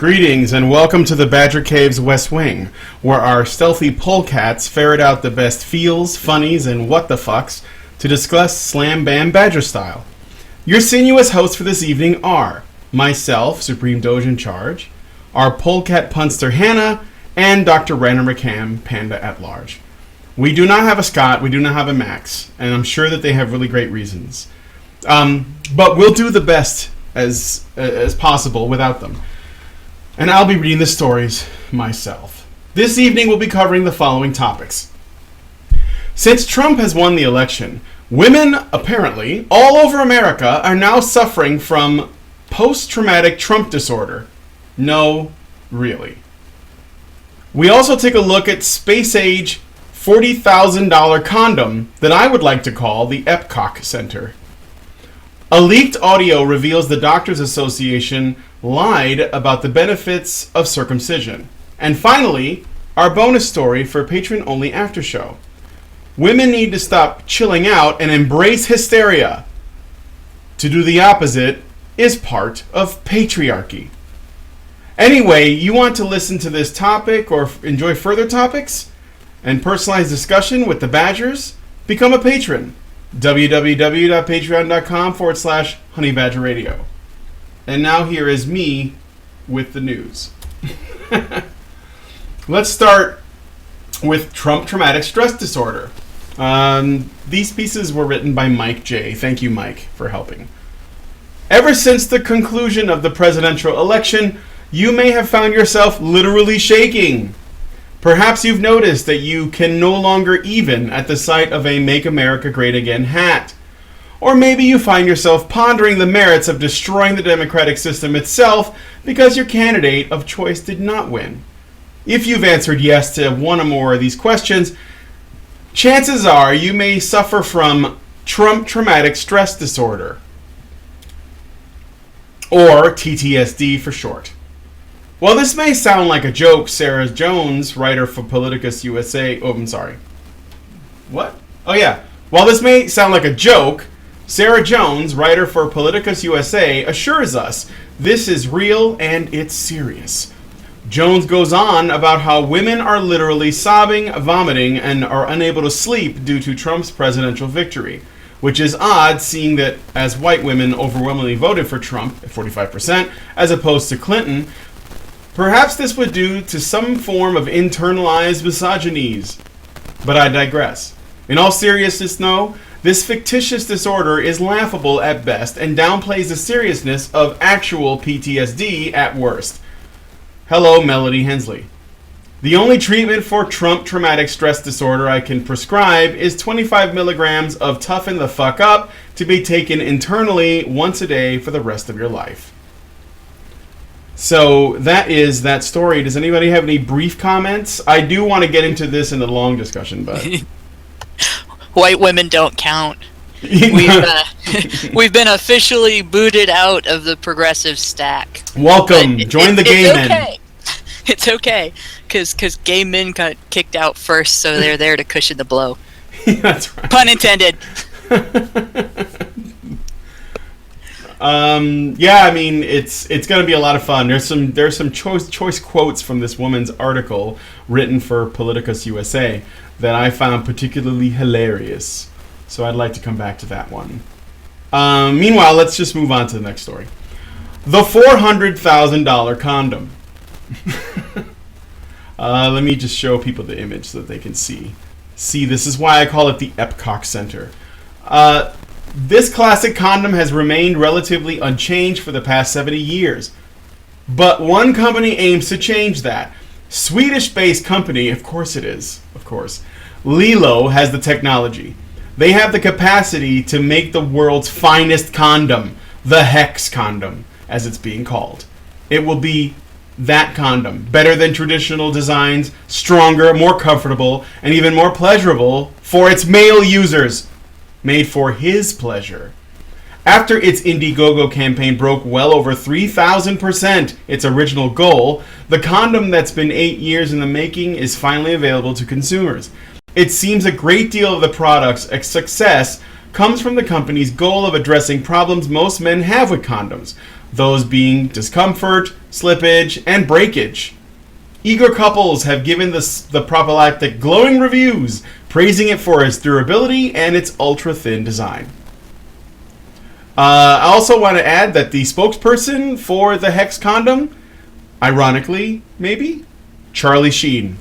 Greetings and welcome to the Badger Cave's West Wing, where our stealthy polecats ferret out the best feels, funnies, and what the fucks to discuss Slam Bam Badger style. Your sinuous hosts for this evening are myself, Supreme Doge in Charge, our polecat punster Hannah, and Dr. Random McCam, Panda at Large. We do not have a Scott, we do not have a Max, and I'm sure that they have really great reasons. But we'll do the best as possible without them. And I'll be reading the stories myself. This evening we'll be covering the following topics. Since Trump has won the election, women, apparently, all over America are now suffering from post-traumatic Trump disorder. No, really. We also take a look at space-age $40,000 condom that I would like to call the Epcot Center. A leaked audio reveals the Doctors Association lied about the benefits of circumcision. And finally, our bonus story for patron-only after show. Women need to stop chilling out and embrace hysteria. To do the opposite is part of patriarchy. Anyway, you want to listen to this topic or enjoy further topics and personalized discussion with the Badgers? Become a patron. www.patreon.com/honeybadgerradio. And now here is me with the news. Let's start with Trump traumatic stress disorder. These pieces were written by Mike J. Thank you, Mike, for helping. Ever since the conclusion of the presidential election, you may have found yourself literally shaking. Perhaps you've noticed that you can no longer even at the sight of a Make America Great Again hat. Or maybe you find yourself pondering the merits of destroying the democratic system itself because your candidate of choice did not win. If you've answered yes to one or more of these questions, chances are you may suffer from Trump traumatic stress disorder, or TTSD for short. While this may sound like a joke, Sarah Jones, writer for Politicus USA... Oh, I'm sorry. What? Oh, yeah. While this may sound like a joke, Sarah Jones, writer for Politicus USA, assures us this is real and it's serious. Jones goes on about how women are literally sobbing, vomiting, and are unable to sleep due to Trump's presidential victory, which is odd seeing that as white women overwhelmingly voted for Trump at 45%, as opposed to Clinton. Perhaps this was due to some form of internalized misogynies. But I digress. In all seriousness, though, this fictitious disorder is laughable at best and downplays the seriousness of actual PTSD at worst. Hello, Melody Hensley. The only treatment for Trump traumatic stress disorder I can prescribe is 25 milligrams of Toughen the Fuck Up to be taken internally once a day for the rest of your life. So that is that story. Does anybody have any brief comments? I do want to get into this in a long discussion, but... White women don't count. We've been officially booted out of the progressive stack. Welcome. Join the gay men. Okay. It's okay, because gay men got kicked out first, so they're there to cushion the blow. That's right. Pun intended. Yeah, I mean, it's going to be a lot of fun. There's some choice quotes from this woman's article written for Politicus USA that I found particularly hilarious. So I'd like to come back to that one. Meanwhile, let's just move on to the next story. The $400,000 condom. Let me just show people the image so that they can see. See, this is why I call it the Epcot Center. This classic condom has remained relatively unchanged for the past 70 years. But one company aims to change that. Swedish-based company, of course it is, of course. Lilo has the technology. They have the capacity to make the world's finest condom, the Hex condom, as it's being called. It will be that condom, better than traditional designs, stronger, more comfortable, and even more pleasurable for its male users. Made for his pleasure. After its Indiegogo campaign broke well over 3,000% its original goal, the condom that's been 8 years in the making is finally available to consumers. It seems a great deal of the product's success comes from the company's goal of addressing problems most men have with condoms. those being discomfort, slippage, and breakage. Eager couples have given the prophylactic glowing reviews, praising it for its durability and its ultra-thin design. I also want to add that the spokesperson for the Hex condom, ironically, maybe, Charlie Sheen.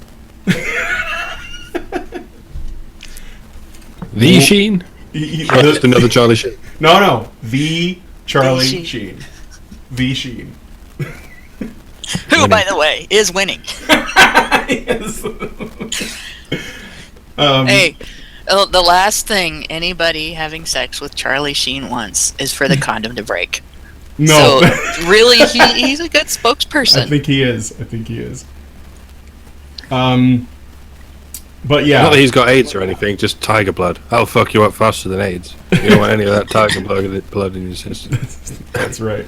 The Sheen? Just another Charlie Sheen. No, the Charlie Sheen. The Sheen. Who, by the way, is winning. Yes. Hey, the last thing anybody having sex with Charlie Sheen wants is for the condom to break. No. So, really, he's a good spokesperson. I think he is. But yeah. Not that he's got AIDS or anything, just tiger blood. That'll fuck you up faster than AIDS. You don't want any of that tiger blood in your system. That's right.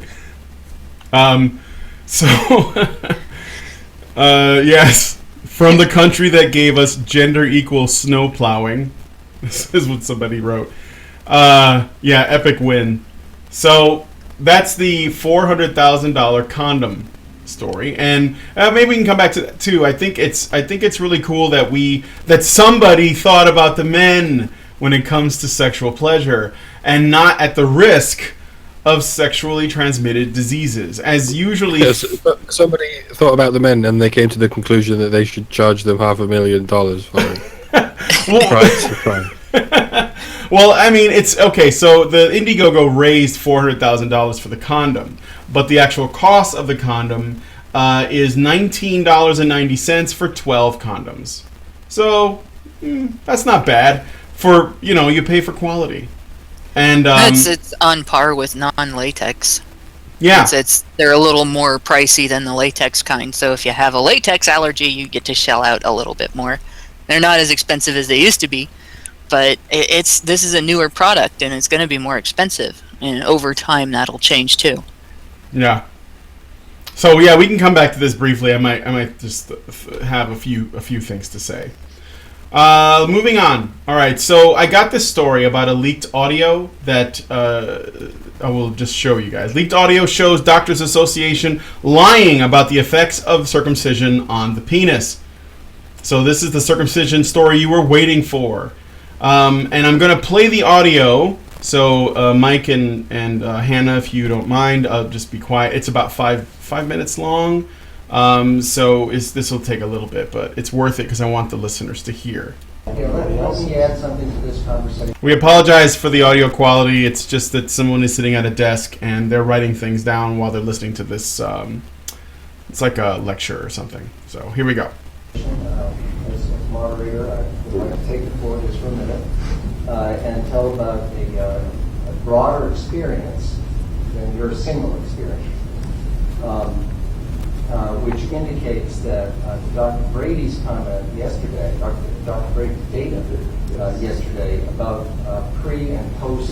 Yes, from the country that gave us gender equal snow plowing. This is what somebody wrote. Epic win. So that's the $400,000 condom story, and maybe we can come back to that too. I think it's really cool that somebody thought about the men when it comes to sexual pleasure, and not at the risk of sexually transmitted diseases, as usually. Yes, somebody thought about the men, and they came to the conclusion that they should charge them $500,000 for it. Well, I mean, it's okay. So the Indiegogo raised $400,000 for the condom, but the actual cost of the condom is $19.90 for 12 condoms. So that's not bad for you pay for quality, and it's on par with non-latex. Yeah, they're a little more pricey than the latex kind. So if you have a latex allergy, you get to shell out a little bit more. They're not as expensive as they used to be. But this is a newer product, and it's going to be more expensive, and over time that'll change too. Yeah. So yeah, we can come back to this briefly. I might just have a few things to say. Moving on. All right. So I got this story about a leaked audio that I will just show you guys. Leaked audio shows Doctors Association lying about the effects of circumcision on the penis. So this is the circumcision story you were waiting for. And I'm going to play the audio, so Mike and Hannah, if you don't mind, just be quiet. It's about five minutes long, so this will take a little bit, but it's worth it because I want the listeners to hear. Okay, let me add something to this conversation. We apologize for the audio quality. It's just that someone is sitting at a desk and they're writing things down while they're listening to this. It's like a lecture or something. So here we go. As moderator, I'm going to take the floor just for a minute and tell about a broader experience than your single experience, which indicates that Dr. Brady's comment yesterday, Dr. Brady's data yesterday about pre and post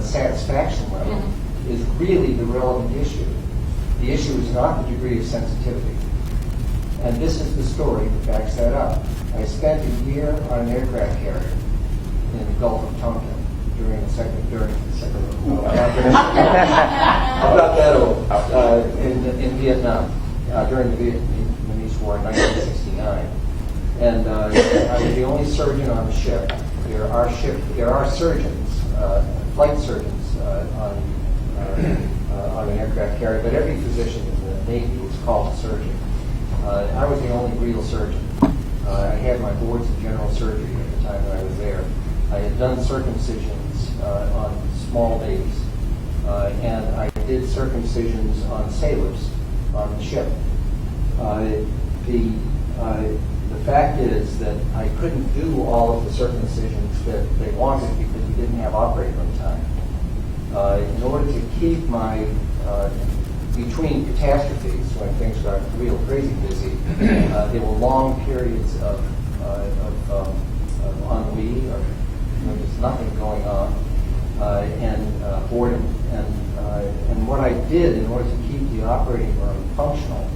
satisfaction level is really the relevant issue. The issue is not the degree of sensitivity. And this is the story that backs that up. I spent a year on an aircraft carrier in the Gulf of Tonkin during the second World War. About that old. In Vietnam during the Vietnamese War in 1969, and I was the only surgeon on the ship. There are surgeons, flight surgeons on an aircraft carrier, but every physician in the Navy was called a surgeon. I was the only real surgeon. I had my boards of general surgery at the time that I was there. I had done circumcisions on small babies, and I did circumcisions on sailors on the ship. The fact is that I couldn't do all of the circumcisions that they wanted because we didn't have operating room time. In order to keep my between catastrophes, when things got real crazy busy, there were long periods of ennui, or there was nothing going on, and boredom. And what I did in order to keep the operating room functional,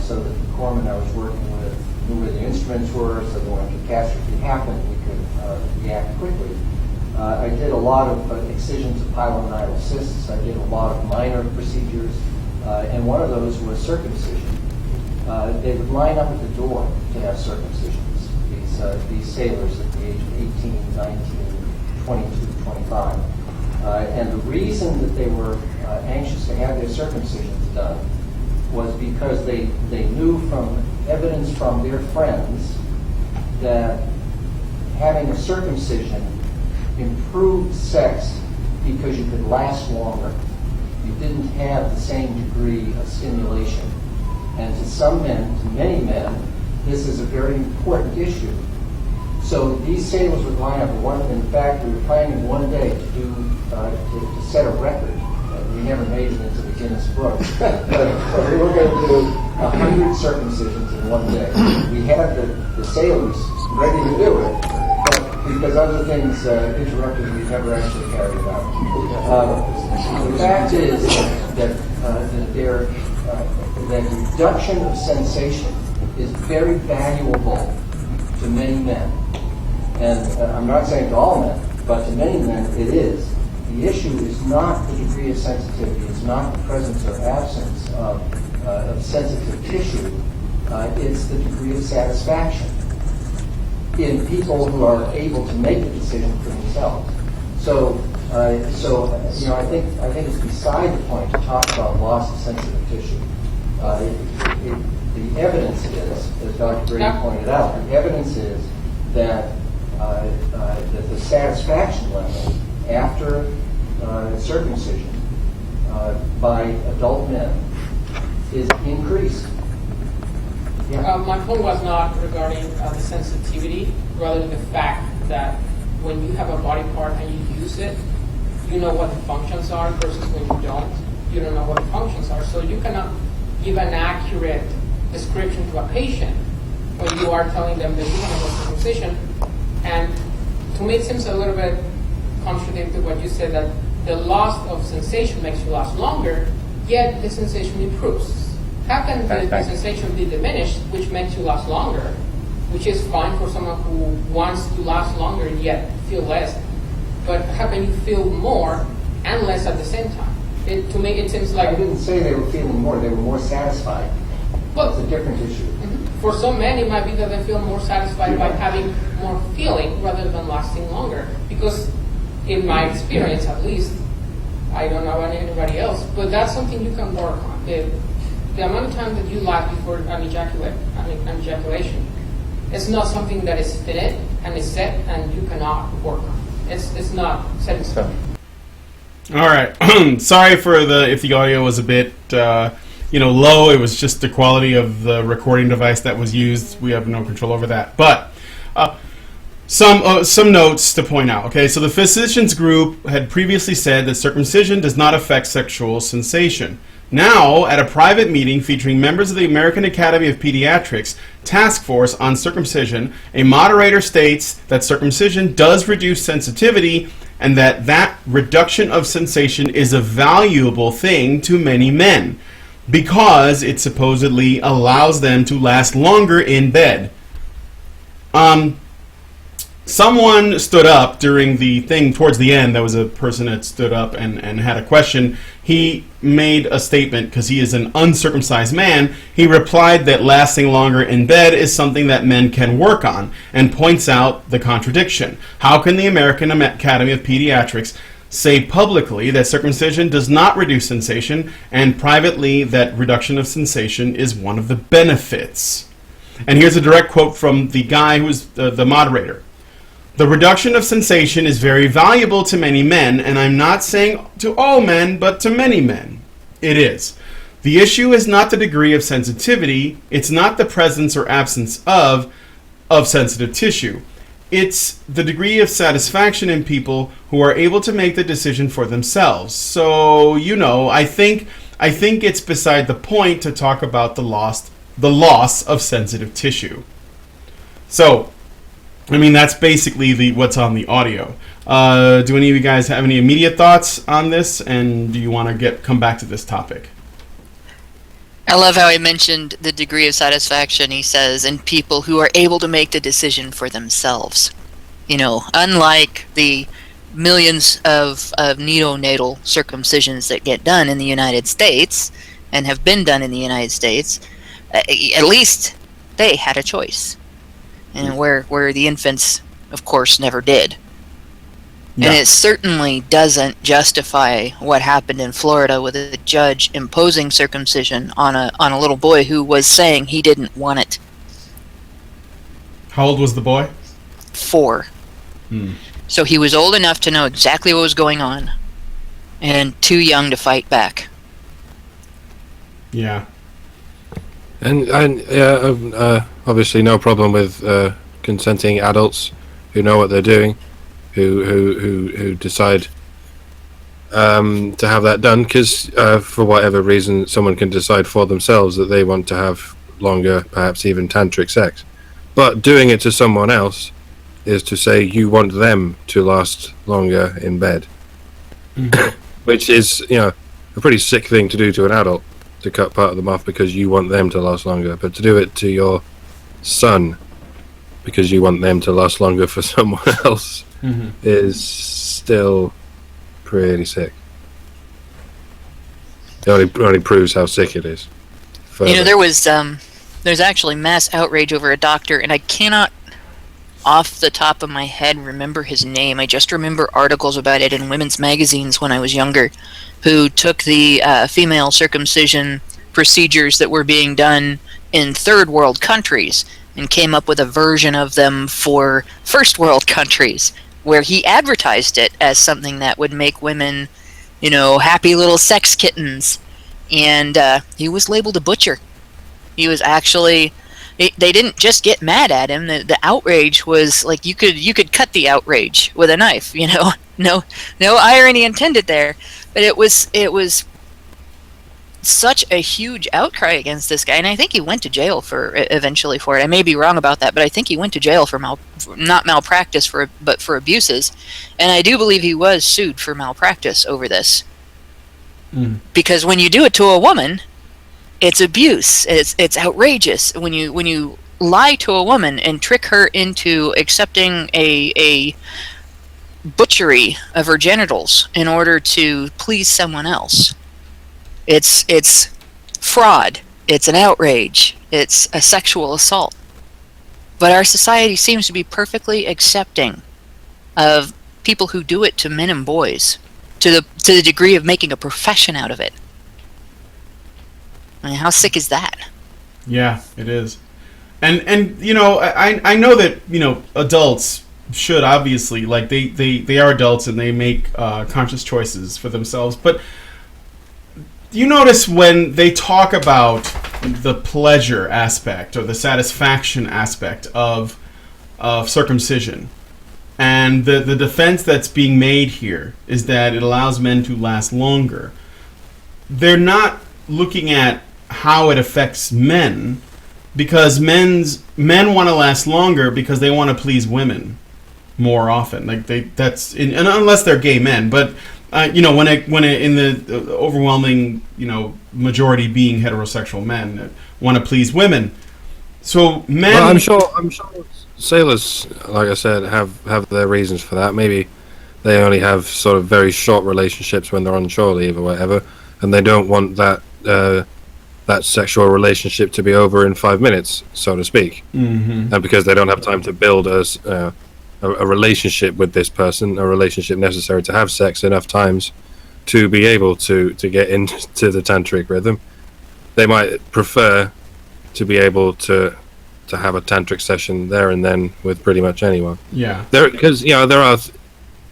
so that the corpsmen I was working with knew where the instruments were, so that when a catastrophe happened, we could react quickly, I did a lot of excisions of pilonidal cysts. I did a lot of minor procedures, and one of those was circumcision. They would line up at the door to have circumcisions, these sailors at the age of 18, 19, 22, 25. And the reason that they were anxious to have their circumcisions done was because they knew from evidence from their friends that having a circumcision improved sex because you could last longer. You didn't have the same degree of stimulation. And to some men, to many men, this is a very important issue. So these sailors would line up. In fact, we were planning one day to do to set a record. We never made it into the Guinness Book, but we were going to do 100 circumcisions in one day. We had the sailors ready to do it, but because other things interrupted, we never actually carried it out. The fact is that that reduction of sensation is very valuable to many men. And I'm not saying to all men, but to many men it is. The issue is not the degree of sensitivity, it's not the presence or absence of sensitive tissue, it's the degree of satisfaction in people who are able to make a decision for themselves. So I think it's beside the point to talk about loss of sensitive tissue. The evidence is, as Dr. Brady pointed out, the evidence is that the satisfaction level after circumcision by adult men is increased. Yeah. My point was not regarding the sensitivity, rather the fact that when you have a body part and you use it, you know what the functions are versus when you don't know what the functions are. So you cannot give an accurate description to a patient when you are telling them that you're going to go circumcision. And to me, it seems a little bit contradictory to what you said, that the loss of sensation makes you last longer, yet the sensation improves. How can the sensation be diminished, which makes you last longer, which is fine for someone who wants to last longer yet feel less, but how can you feel more and less at the same time? To me, it seems like... I didn't say they were feeling more, they were more satisfied. Well, it's a different issue. Mm-hmm. For some men, it might be that they feel more satisfied by having more feeling rather than lasting longer. Because in my experience, at least, I don't know about anybody else, but that's something you can work on. The amount of time that you last before an ejaculation is not something that is finite and is set and you cannot work on. It's not set in stone. All right. Sorry for if the audio was a bit low. It was just the quality of the recording device that was used. We have no control over that. But some notes to point out. Okay, so the physicians group had previously said that circumcision does not affect sexual sensation. Now, at a private meeting featuring members of the American Academy of Pediatrics Task Force on Circumcision, a moderator states that circumcision does reduce sensitivity and that reduction of sensation is a valuable thing to many men because it supposedly allows them to last longer in bed. Someone stood up during the thing towards the end. There was a person that stood up and had a question. He made a statement because he is an uncircumcised man. He replied that lasting longer in bed is something that men can work on and points out the contradiction. How can the American Academy of Pediatrics say publicly that circumcision does not reduce sensation and privately that reduction of sensation is one of the benefits? And here's a direct quote from the guy who's the moderator. The reduction of sensation is very valuable to many men, and I'm not saying to all men, but to many men. It is. The issue is not the degree of sensitivity, it's not the presence or absence of sensitive tissue. It's the degree of satisfaction in people who are able to make the decision for themselves. So, I think it's beside the point to talk about the loss of sensitive tissue. So, that's basically what's on the audio. Do any of you guys have any immediate thoughts on this, and do you want to come back to this topic? I love how he mentioned the degree of satisfaction, he says, in people who are able to make the decision for themselves. Unlike the millions of neonatal circumcisions that get done in the United States and have been done in the United States, at least they had a choice. And where the infants, of course, never did. Yeah. And it certainly doesn't justify what happened in Florida with a judge imposing circumcision on a little boy who was saying he didn't want it. How old was the boy? 4. So he was old enough to know exactly what was going on, and too young to fight back. Yeah. And obviously no problem with consenting adults who know what they're doing, who decide to have that done, because for whatever reason someone can decide for themselves that they want to have longer, perhaps even tantric sex. But doing it to someone else is to say you want them to last longer in bed. Which is, a pretty sick thing to do to an adult, to cut part of them off because you want them to last longer. But to do it to your son because you want them to last longer for someone else is still pretty sick. It only proves how sick it is. Further. There's actually mass outrage over a doctor, and I cannot off the top of my head remember his name. I just remember articles about it in women's magazines when I was younger, who took the female circumcision procedures that were being done in third world countries and came up with a version of them for first world countries, where he advertised it as something that would make women, happy little sex kittens. And he was labeled a butcher. He was actually... They didn't just get mad at him. The outrage was like you could cut the outrage with a knife. No irony intended there. But it was such a huge outcry against this guy, and I think he went to jail eventually for it. I may be wrong about that, but I think he went to jail for not malpractice but for abuses, and I do believe he was sued for malpractice over this. Because when you do it to a woman, it's abuse. It's outrageous when you lie to a woman and trick her into accepting a butchery of her genitals in order to please someone else. It's fraud. It's an outrage. It's a sexual assault. But our society seems to be perfectly accepting of people who do it to men and boys, to the degree of making a profession out of it. I mean, how sick is that? Yeah, it is. And I know that, adults should obviously, like, they are adults and they make conscious choices for themselves. But you notice when they talk about the pleasure aspect or the satisfaction aspect of circumcision, and the defense that's being made here is that it allows men to last longer, they're not looking at how it affects men, because men want to last longer because they want to please women more often. Like and unless they're gay men, but when in the overwhelming majority being heterosexual men want to please women. So men. Well, I'm sure sailors, like I said, have their reasons for that. Maybe they only have sort of very short relationships when they're on shore leave or whatever, and they don't want that sexual relationship to be over in 5 minutes, so to speak. And because they don't have time to build a relationship with this person, a relationship necessary to have sex enough times to be able to get into the tantric rhythm, they might prefer to be able to have a tantric session there and then with pretty much anyone. Yeah. Because there are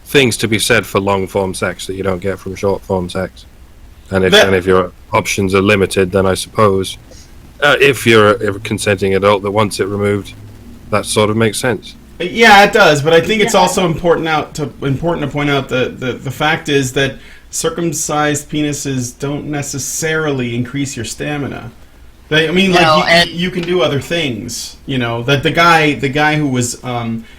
things to be said for long form sex that you don't get from short form sex. And if your options are limited, then I suppose if you're a consenting adult that wants it removed, that sort of makes sense. Yeah, it does. But I think it's also important to point out the fact is that circumcised penises don't necessarily increase your stamina. You can do other things. That the guy who was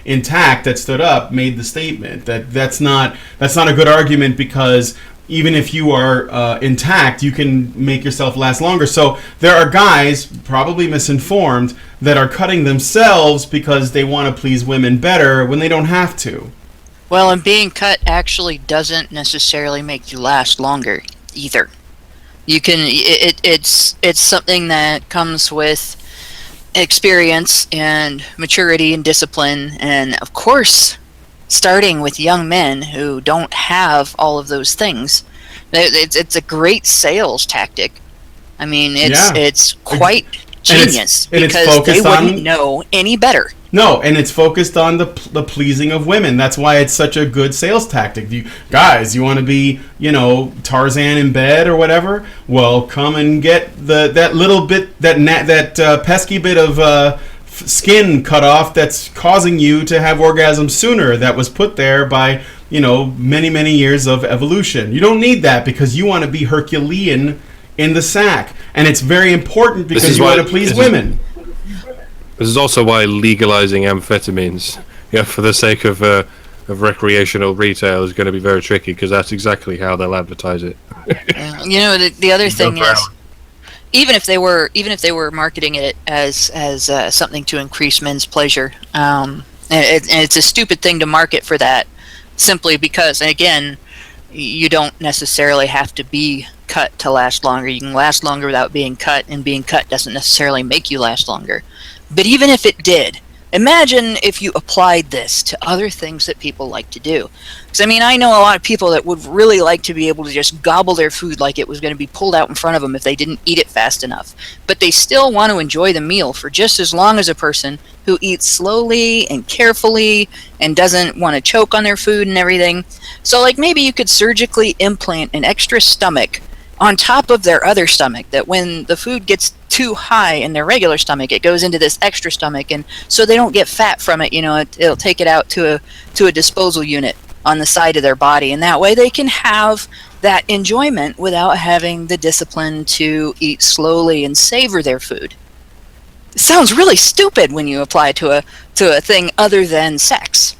intact that stood up made the statement that's not a good argument, because even if you are intact, you can make yourself last longer. So there are guys, probably misinformed, that are cutting themselves because they want to please women better when they don't have to. Well, and being cut actually doesn't necessarily make you last longer either. You can it's something that comes with experience and maturity and discipline, and of course starting with young men who don't have all of those things. It's a great sales tactic. I mean, it's quite genius, and it's because they focused wouldn't on know any better. No, and it's focused on the pleasing of women. That's why it's such a good sales tactic. You guys, you want to be, Tarzan in bed or whatever? Well, come and get that little bit, that pesky bit of skin cut off that's causing you to have orgasm sooner. That was put there by many, many years of evolution. You don't need that because you want to be Herculean in the sack, and it's very important because you want to please women. This is also why legalizing amphetamines, for the sake of recreational retail, is going to be very tricky, because that's exactly how they'll advertise it. The other thing is, even if they were marketing it as something to increase men's pleasure, and it's a stupid thing to market for that, simply because, and again, you don't necessarily have to be cut to last longer. You can last longer without being cut, and being cut doesn't necessarily make you last longer. But even if it did, imagine if you applied this to other things that people like to do. Because, I know a lot of people that would really like to be able to just gobble their food like it was going to be pulled out in front of them if they didn't eat it fast enough. But they still want to enjoy the meal for just as long as a person who eats slowly and carefully and doesn't want to choke on their food and everything. So, maybe you could surgically implant an extra stomach on top of their other stomach, that when the food gets too high in their regular stomach, it goes into this extra stomach, and so they don't get fat from it. It'll take it out to a disposal unit on the side of their body, and that way they can have that enjoyment without having the discipline to eat slowly and savor their food. It sounds really stupid when you apply to a thing other than sex,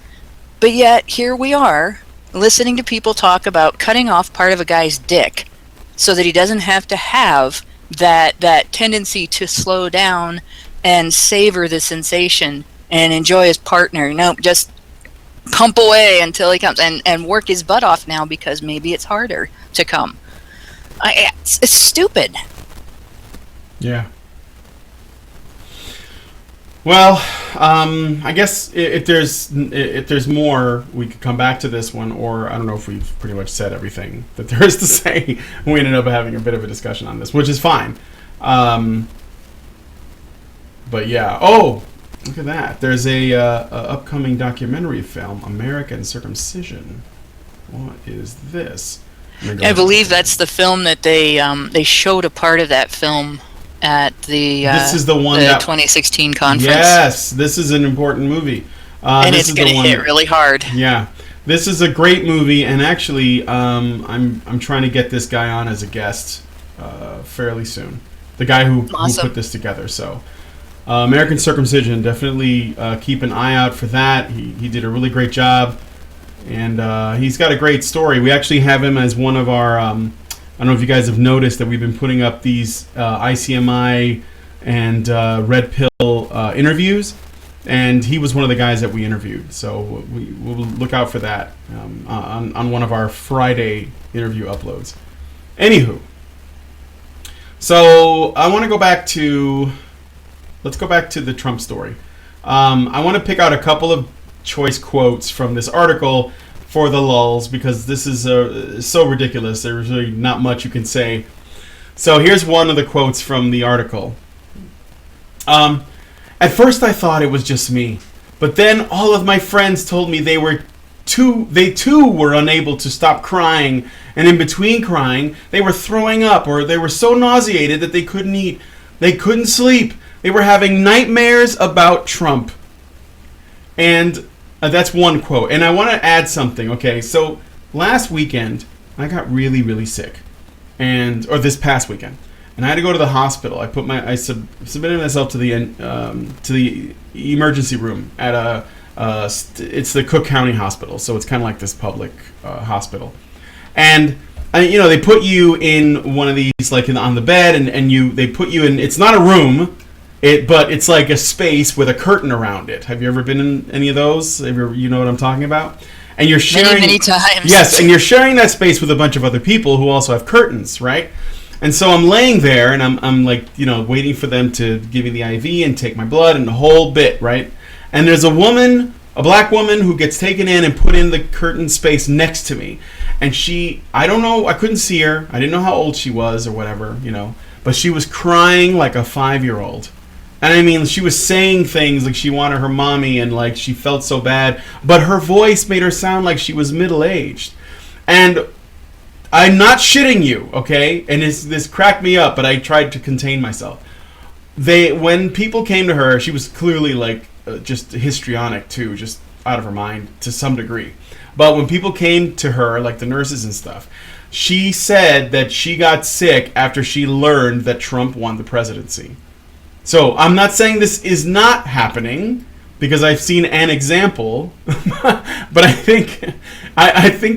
but yet here we are listening to people talk about cutting off part of a guy's dick so that he doesn't have to have that tendency to slow down and savor the sensation and enjoy his partner. Nope, just pump away until he comes, and work his butt off now because maybe it's harder to come. It's stupid. Yeah. Well, I guess if there's more, we could come back to this one, or I don't know if we've pretty much said everything that there is to say. We ended up having a bit of a discussion on this, which is fine. But yeah. Oh, look at that. There's a upcoming documentary film, American Circumcision. What is this? I believe that's the film that they showed a part of that film at the this is the one the that 2016 conference. Yes, this is an important movie, and it's going to hit really hard. Yeah, this is a great movie, and actually, I'm trying to get this guy on as a guest fairly soon. The guy who put this together. So, American Circumcision, definitely keep an eye out for that. He did a really great job, and he's got a great story. We actually have him as one of our. I don't know if you guys have noticed that we've been putting up these ICMI and Red Pill interviews, and he was one of the guys that we interviewed. So we'll look out for that on one of our Friday interview uploads. Anywho, so I want to go back to, let's go back to the Trump story. I want to pick out a couple of choice quotes from this article for the lulls, because this is so ridiculous. There's really not much you can say. So here's one of the quotes from the article. At first I thought it was just me, but then all of my friends told me they too were unable to stop crying, and in between crying, they were throwing up, or they were so nauseated that they couldn't eat, they couldn't sleep, they were having nightmares about Trump. And that's one quote. And I want to add something, okay? So last weekend, I got really, really sick. Or this past weekend. And I had to go to the hospital. I submitted myself to the emergency room at it's the Cook County Hospital. So it's kind of like this public hospital. And they put you in one of these, like on the bed, and they put you in, it's not a room, but it's like a space with a curtain around it. Have you ever been in any of those? You know what I'm talking about? And you're sharing many times. Yes, and you're sharing that space with a bunch of other people who also have curtains, right? And so I'm laying there, and I'm like, waiting for them to give me the IV and take my blood and the whole bit, right? And there's a black woman who gets taken in and put in the curtain space next to me. And I don't know, I couldn't see her. I didn't know how old she was or whatever, but she was crying like a 5-year-old. And I mean, she was saying things like she wanted her mommy and like she felt so bad, but her voice made her sound like she was middle-aged. And I'm not shitting you, okay? And this cracked me up, but I tried to contain myself. When people came to her, she was clearly like just histrionic too, just out of her mind to some degree. But when people came to her, like the nurses and stuff, she said that she got sick after she learned that Trump won the presidency. So I'm not saying this is not happening, because I've seen an example, but I think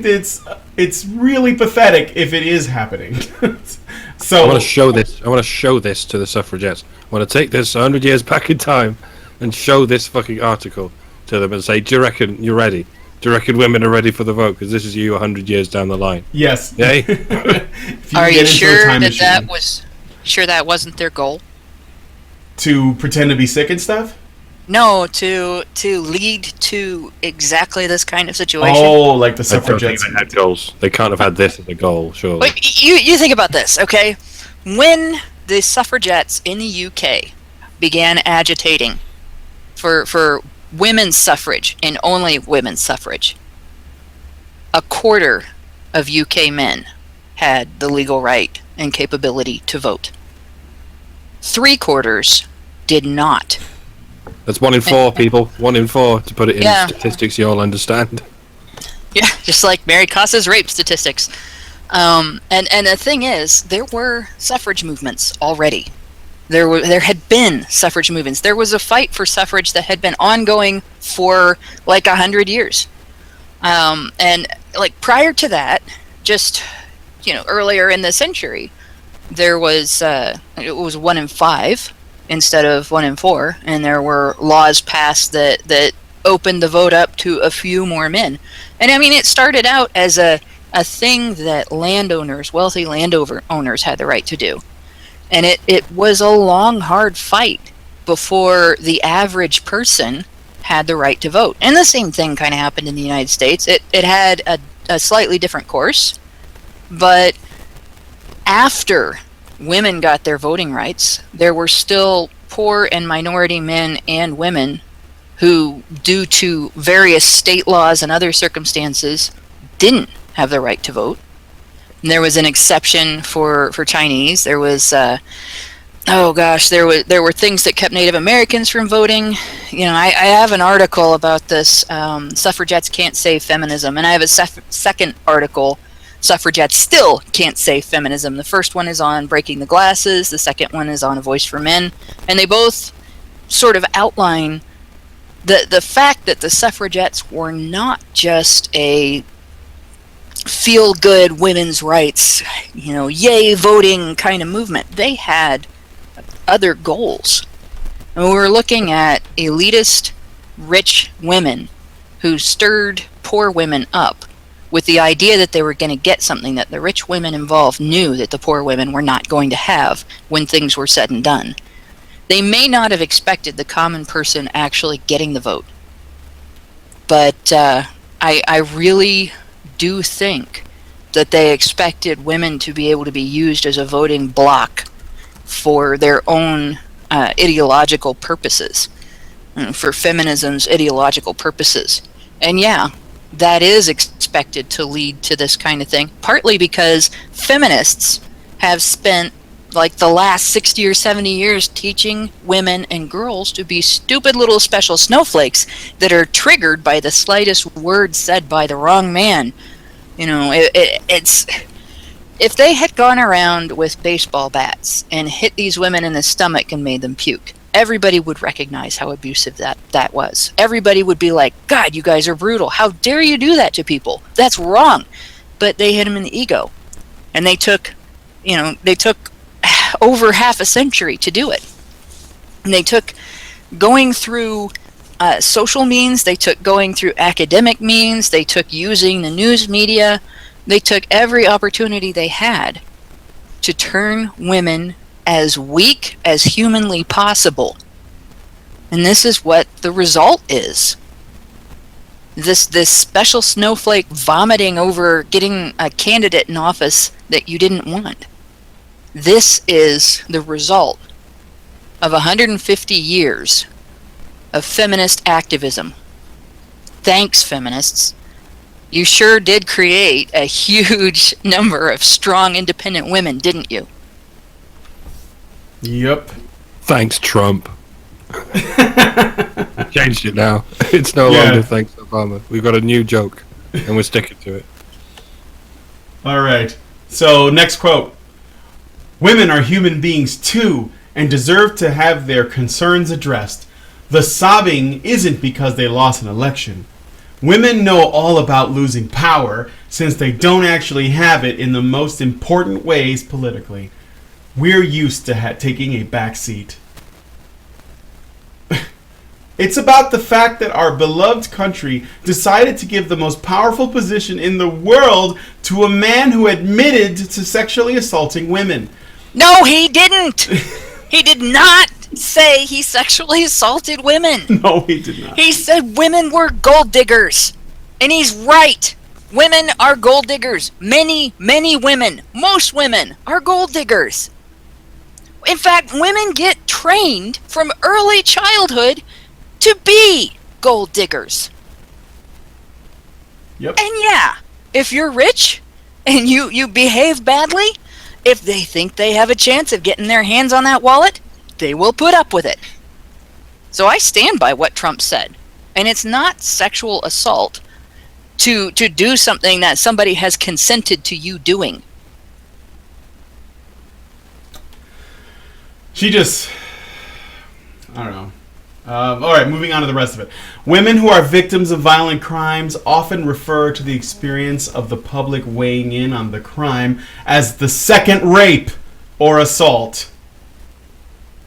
that it's really pathetic if it is happening. So I want to show this. I want to show this to the suffragettes. I want to take this 100 years back in time and show this fucking article to them and say, "Do you reckon you're ready? Do you reckon women are ready for the vote? Because this is you 100 years down the line." Yes. Yay? Are you sure that wasn't their goal? To pretend to be sick and stuff? No, to lead to exactly this kind of situation. Oh, like the I don't think suffragettes. they had goals. They can't have had this as a goal, surely. Wait, you think about this, okay? When the suffragettes in the UK began agitating for women's suffrage and only women's suffrage, a quarter of UK men had the legal right and capability to vote. 3/4 did not. That's 1 in 4 people. 1 in 4, to put it in Yeah. statistics you all understand. Yeah, just like Mary Cassa's rape statistics. And the thing is, there were suffrage movements already. There had been suffrage movements. There was a fight for suffrage that had been ongoing for like 100 years. And like prior to that, just earlier in the century, there was it was 1 in 5 instead of 1 in 4, and there were laws passed that opened the vote up to a few more men. And I mean, it started out as a thing that wealthy landowners had the right to do. And it was a long, hard fight before the average person had the right to vote. And the same thing kind of happened in the United States. It had a slightly different course, but after women got their voting rights, there were still poor and minority men and women who, due to various state laws and other circumstances, didn't have the right to vote. And there was an exception for Chinese. There was there were things that kept Native Americans from voting. I have an article about this, suffragettes can't save feminism, and I have a second article, suffragettes still can't save feminism. The first one is on breaking the glasses, the second one is on A Voice for Men, and they both sort of outline the fact that the suffragettes were not just a feel-good women's rights, yay voting kind of movement. They had other goals. And we were looking at elitist, rich women who stirred poor women up with the idea that they were going to get something that the rich women involved knew that the poor women were not going to have when things were said and done. They may not have expected the common person actually getting the vote. But I really do think that they expected women to be able to be used as a voting bloc for their own ideological purposes, for feminism's ideological purposes. And yeah, that is expected to lead to this kind of thing, partly because feminists have spent like the last 60 or 70 years teaching women and girls to be stupid little special snowflakes that are triggered by the slightest word said by the wrong man. It's if they had gone around with baseball bats and hit these women in the stomach and made them puke, everybody would recognize how abusive that was. Everybody would be like, God, you guys are brutal. How dare you do that to people? That's wrong. But they hit them in the ego. And they took over half a century to do it. And they took going through social means, they took going through academic means, they took using the news media, they took every opportunity they had to turn women as weak as humanly possible. And this is what the result is. This special snowflake vomiting over getting a candidate in office that you didn't want. This is the result of 150 years of feminist activism. Thanks, feminists. You sure did create a huge number of strong, independent women, didn't you? Yep. Thanks, Trump. Changed it now. It's no longer thanks, Obama. We've got a new joke, and we're sticking to it. All right. So, next quote. Women are human beings too, and deserve to have their concerns addressed. The sobbing isn't because they lost an election. Women know all about losing power, since they don't actually have it in the most important ways politically. We're used to taking a back seat. It's about the fact that our beloved country decided to give the most powerful position in the world to a man who admitted to sexually assaulting women. No, he didn't! He did not say he sexually assaulted women. No, he did not. He said women were gold diggers. And he's right. Women are gold diggers. Many, many women, most women, are gold diggers. In fact, women get trained from early childhood to be gold diggers. Yep. And yeah, if you're rich and you behave badly, if they think they have a chance of getting their hands on that wallet, they will put up with it. So I stand by what Trump said. And it's not sexual assault to do something that somebody has consented to you doing. She just... I don't know. All right, moving on to the rest of it. Women who are victims of violent crimes often refer to the experience of the public weighing in on the crime as the second rape or assault.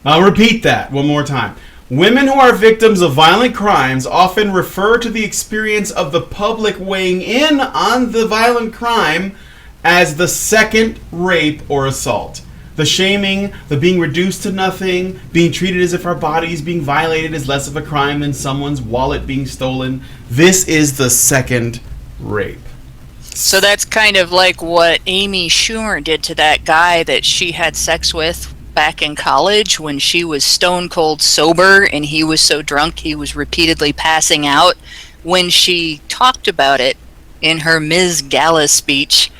I'll repeat that one more time. Women who are victims of violent crimes often refer to the experience of the public weighing in on the violent crime as the second rape or assault. The shaming, the being reduced to nothing, being treated as if our bodies being violated is less of a crime than someone's wallet being stolen. This is the second rape. So that's kind of like what Amy Schumer did to that guy that she had sex with back in college when she was stone cold sober and he was so drunk he was repeatedly passing out. When she talked about it in her Ms. Gala speech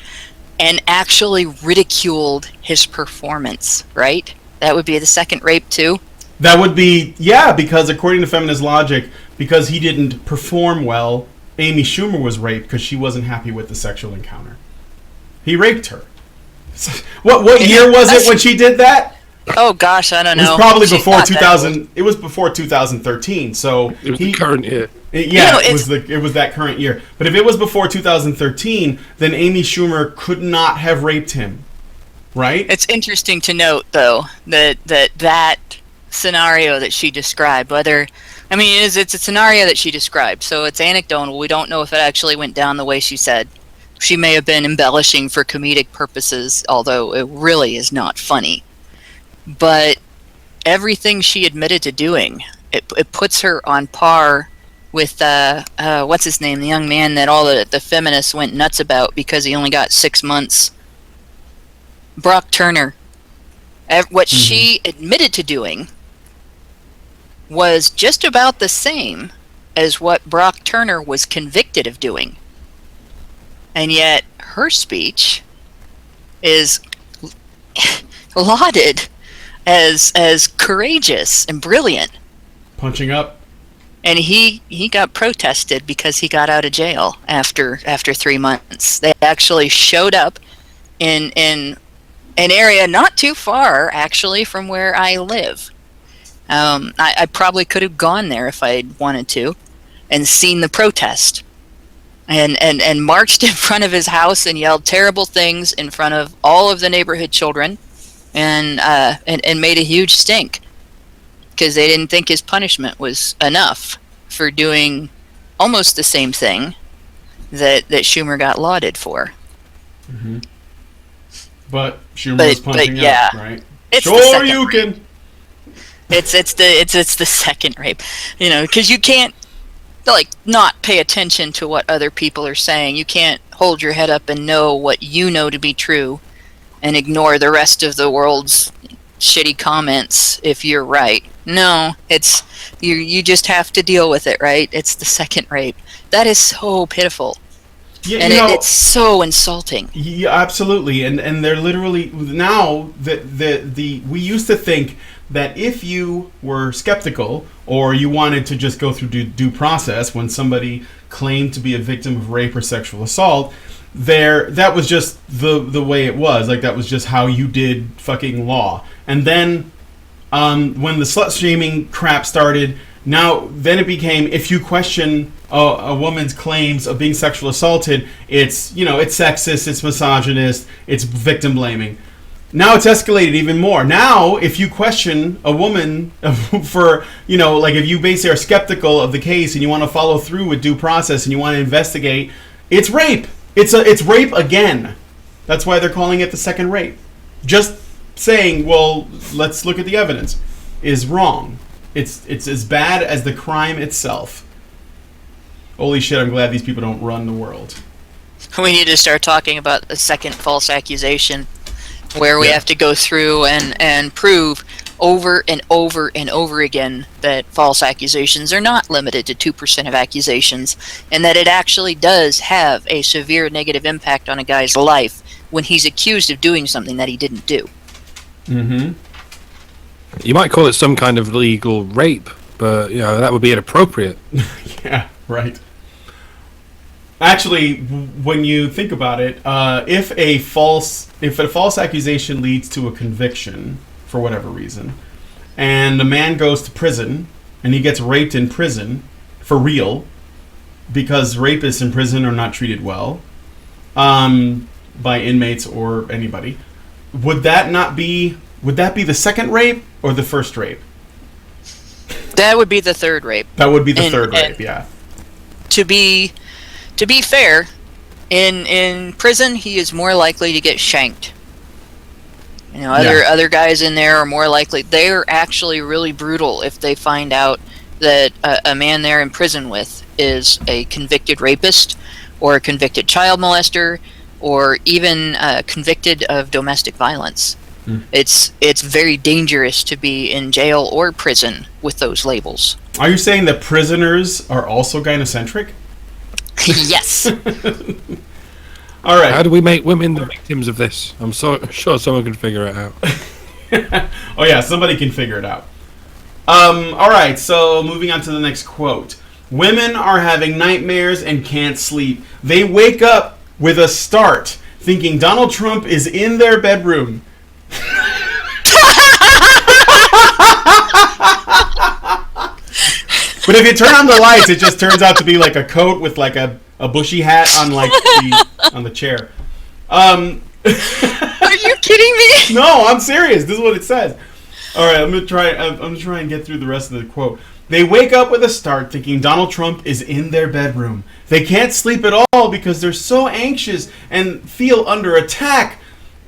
and actually ridiculed his performance, right? That would be the second rape too? That would be, yeah, because according to feminist logic, because he didn't perform well, Amy Schumer was raped because she wasn't happy with the sexual encounter. He raped her. What year was it when she did that? Oh gosh, I don't know. It was probably before 2000. It was before 2013. So it was the current year. Yeah, it was that current year. But if it was before 2013, then Amy Schumer could not have raped him, right? It's interesting to note, though, that scenario that she described, it's a scenario that she described, so it's anecdotal. We don't know if it actually went down the way she said. She may have been embellishing for comedic purposes, although it really is not funny. But everything she admitted to doing, it puts her on par with what's his name, the young man that all the feminists went nuts about because he only got 6 months. Brock Turner. What she admitted to doing was just about the same as what Brock Turner was convicted of doing. And yet her speech is lauded as courageous and brilliant. Punching up. And he got protested because he got out of jail after 3 months. They actually showed up in an area not too far, actually, from where I live. I probably could have gone there if I wanted to and seen the protest. And marched in front of his house and yelled terrible things in front of all of the neighborhood children and made a huge stink. Because they didn't think his punishment was enough for doing almost the same thing that Schumer got lauded for. But Schumer was punching yeah. out, right? It's the Sure, second you rape. can. It's the second rape, because you can't not pay attention to what other people are saying. You can't hold your head up and know what you know to be true, and ignore the rest of the world's shitty comments if you're right. No, it's you just have to deal with it, right? It's the second rape. That is so pitiful. Yeah, And it's so insulting. Yeah, absolutely. And they're literally now we used to think that if you were skeptical or you wanted to just go through due process when somebody claimed to be a victim of rape or sexual assault, that was just the way it was. Like, that was just how you did fucking law. And then when the slut shaming crap started, then it became, if you question a woman's claims of being sexual assaulted, it's sexist, it's misogynist, it's victim blaming. Now it's escalated even more. Now, if you question a woman for, if you basically are skeptical of the case and you want to follow through with due process and you want to investigate, it's rape. It's rape again. That's why they're calling it the second rape. Just saying, well, let's look at the evidence, is wrong. It's as bad as the crime itself. Holy shit, I'm glad these people don't run the world. We need to start talking about a second false accusation, where we have to go through and prove over and over and over again that false accusations are not limited to 2% of accusations, and that it actually does have a severe negative impact on a guy's life when he's accused of doing something that he didn't do. Mm-hmm. You might call it some kind of legal rape, but that would be inappropriate. Yeah, right. Actually, when you think about it, if a false accusation leads to a conviction for whatever reason, and a man goes to prison and he gets raped in prison for real, because rapists in prison are not treated well by inmates or anybody, would that be the second rape or the first rape? That would be the third rape. That would be the third rape, yeah. To be fair, in prison he is more likely to get shanked. Other guys in there are more likely. They're actually really brutal if they find out that a man they're in prison with is a convicted rapist or a convicted child molester or even convicted of domestic violence. It's very dangerous to be in jail or prison with those labels. Are you saying that prisoners are also gynocentric? Yes. All right. How do we make women the victims of this? I'm so sure someone can figure it out. Oh yeah, somebody can figure it out. All right, so moving on to the next quote. Women are having nightmares and can't sleep. They wake up with a start, thinking Donald Trump is in their bedroom. But if you turn on the lights, it just turns out to be like a coat with like a bushy hat on on the chair. Are you kidding me? No, I'm serious. This is what it says. All right, I'm gonna try and get through the rest of the quote. They wake up with a start, thinking Donald Trump is in their bedroom. They can't sleep at all because they're so anxious and feel under attack.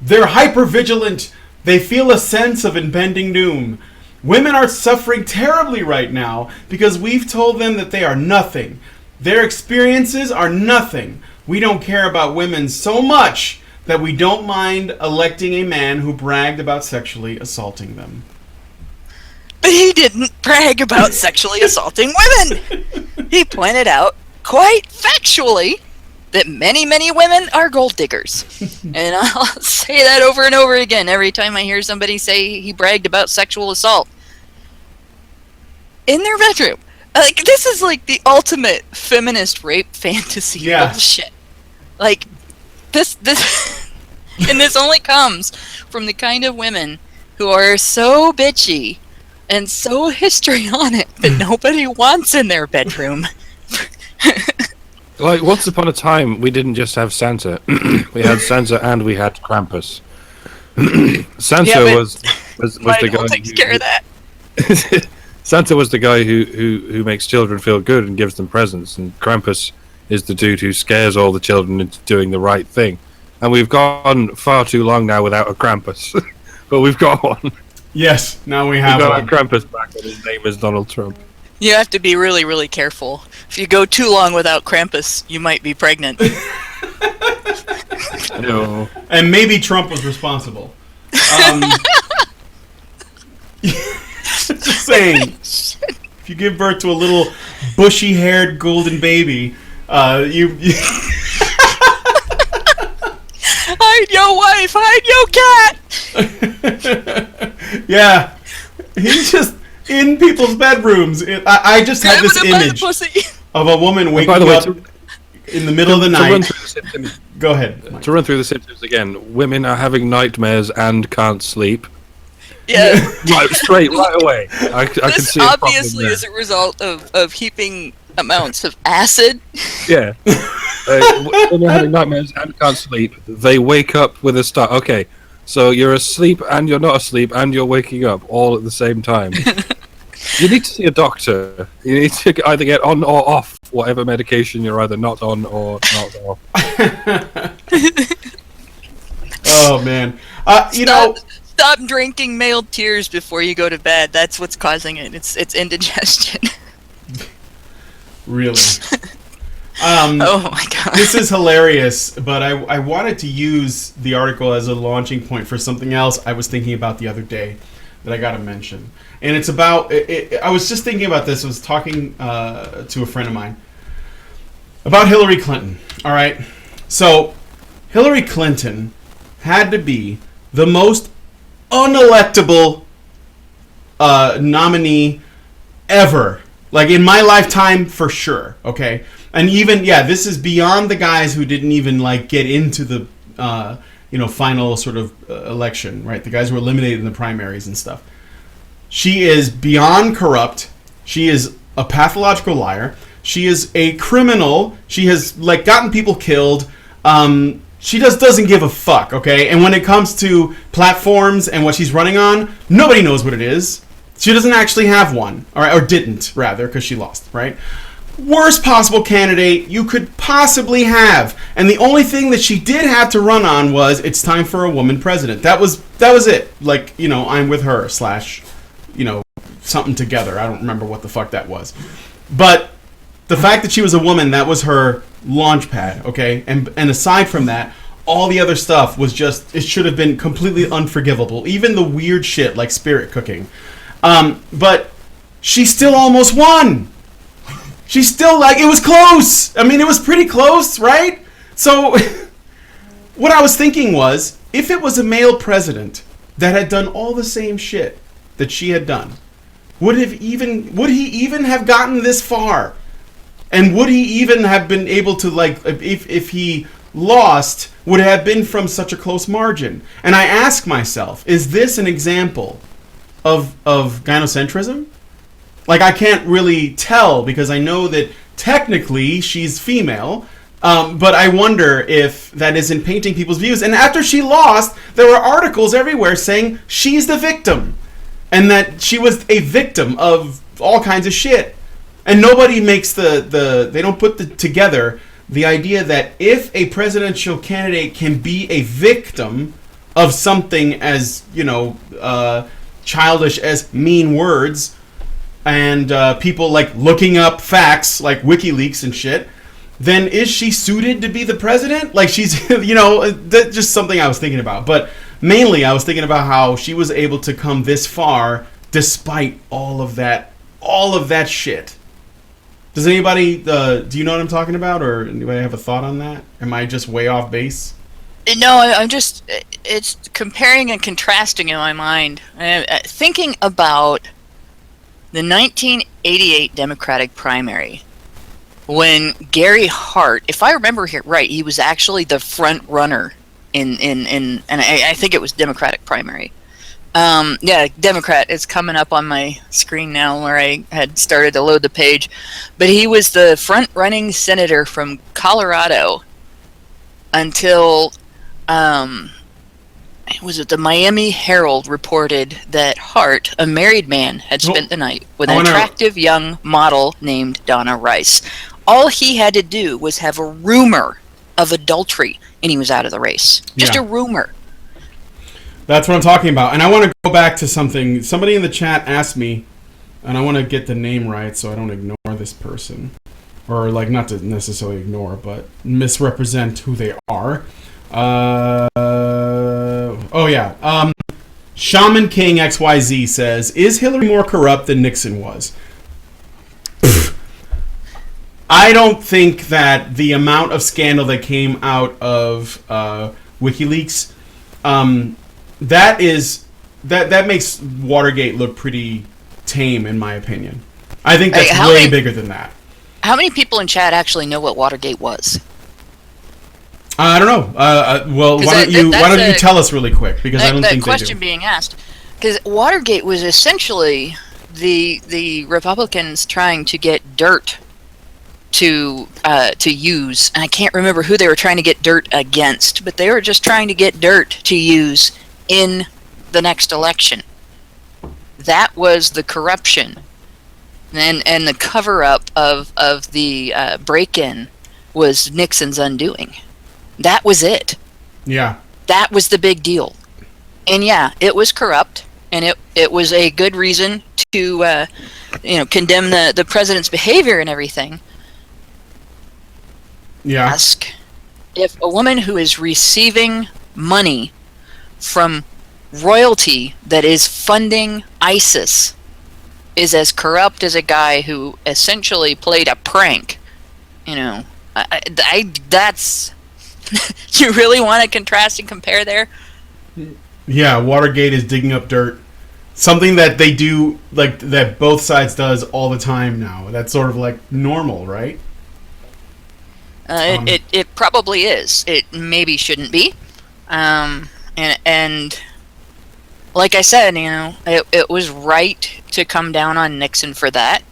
They're hypervigilant. They feel a sense of impending doom. Women are suffering terribly right now because we've told them that they are nothing. Their experiences are nothing. We don't care about women so much that we don't mind electing a man who bragged about sexually assaulting them. But he didn't brag about sexually assaulting women. He pointed out, quite factually, that many, many women are gold diggers. And I'll say that over and over again every time I hear somebody say he bragged about sexual assault. In their bedroom. Like, this is like the ultimate feminist rape fantasy bullshit. Like, this and this only comes from the kind of women who are so bitchy and so histrionic that nobody wants in their bedroom. Like, once upon a time, we didn't just have Santa. We had Santa and we had Krampus. Santa was the guy takes care of that. Santa was the guy who makes children feel good and gives them presents, and Krampus is the dude who scares all the children into doing the right thing. And we've gone far too long now without a Krampus, but we've got one. Yes, now we We've have got one. a Krampus back, and his name is Donald Trump. You have to be really, really careful. If you go too long without Krampus, you might be pregnant. No. And maybe Trump was responsible. Just saying. If you give birth to a little bushy-haired golden baby, you Hide your wife! Hide your cat! yeah, he's just in people's bedrooms. I just had this Grabbing him by the image pussy. of a woman By waking the way, up in the middle of the to run night. through the symptoms, Go ahead. Mike. to run through the symptoms again, women are having nightmares and can't sleep. Yeah. Right away. I can This see a problem obviously there. is a result of heaping amounts of acid. Yeah. When they're having nightmares and can't sleep, they wake up with a start. Okay, so you're asleep and you're not asleep and you're waking up all at the same time. You need to see a doctor. You need to either get on or off whatever medication you're either not on or not off. Oh man, you know. Stop drinking male tears before you go to bed. That's what's causing it. It's indigestion. Really. Oh my god. This is hilarious, but I wanted to use the article as a launching point for something else I was thinking about the other day that I got to mention. And it's about, I was just thinking about this. I was talking to a friend of mine about Hillary Clinton. All right. So Hillary Clinton had to be the most unelectable nominee ever. Like in my lifetime, for sure. Okay. And even, yeah, this is beyond the guys who didn't even like get into the, final sort of election, right? The guys who were eliminated in the primaries and stuff. She is beyond corrupt. She is a pathological liar. She is a criminal. She has like gotten people killed. She just doesn't give a fuck, okay? And when it comes to platforms and what she's running on, nobody knows what it is. She doesn't actually have one, or didn't, rather, because she lost, right? Worst possible candidate you could possibly have. And the only thing that she did have to run on was, it's time for a woman president. That was it. Like, I'm with her, / something together. I don't remember what the fuck that was. But the fact that she was a woman, that was her launch pad, okay? And aside from that, all the other stuff was just, it should have been completely unforgivable. Even the weird shit like spirit cooking. But she still almost won. She's still like, it was close. I mean, it was pretty close, right? So what I was thinking was, if it was a male president that had done all the same shit that she had done, would he even have gotten this far? And would he even have been able to, like, if he lost, would it have been from such a close margin? And I ask myself, is this an example of gynocentrism? Like, I can't really tell because I know that technically she's female, but I wonder if that isn't painting people's views. And after she lost, there were articles everywhere saying she's the victim and that she was a victim of all kinds of shit. And nobody makes they don't put together the idea that if a presidential candidate can be a victim of something as, childish as mean words and people like looking up facts like WikiLeaks and shit, then is she suited to be the president? Like she's, that's just something I was thinking about. But mainly I was thinking about how she was able to come this far despite all of that shit. Does anybody, do you know what I'm talking about? Or anybody have a thought on that? Am I just way off base? No, I'm just, it's comparing and contrasting in my mind. Thinking about the 1988 Democratic primary, when Gary Hart, if I remember right, he was actually the front runner in and I think it was Democratic primary. Yeah, Democrat. It's coming up on my screen now where I had started to load the page. But he was the front-running senator from Colorado until was it the Miami Herald reported that Hart, a married man, had spent the night with an attractive young model named Donna Rice. All he had to do was have a rumor of adultery, and he was out of the race. Just a rumor. That's what I'm talking about. And I want to go back to something. Somebody in the chat asked me, and I want to get the name right so I don't ignore this person. Or, like, not to necessarily ignore, but misrepresent who they are. Shaman King XYZ says, is Hillary more corrupt than Nixon was? I don't think that the amount of scandal that came out of WikiLeaks, that makes Watergate look pretty tame, in my opinion. I think that's way bigger than that. How many people in chat actually know what Watergate was? I don't know. Well, why don't you tell us really quick? Because I don't think they do. That question being asked, because Watergate was essentially the Republicans trying to get dirt to use, and I can't remember who they were trying to get dirt against, but they were just trying to get dirt to use in the next election. That was the corruption, and the cover-up of the break-in was Nixon's undoing. That was it. Yeah. That was the big deal. And yeah, it was corrupt, and it was a good reason to condemn the president's behavior and everything. Yeah. Ask if a woman who is receiving money from royalty that is funding ISIS is as corrupt as a guy who essentially played a prank. That's you really want to contrast and compare there? Yeah, Watergate is digging up dirt. Something that they do, like, that both sides does all the time now. That's sort of like normal, right? It probably is. It maybe shouldn't be. And like I said, it was right to come down on Nixon for that.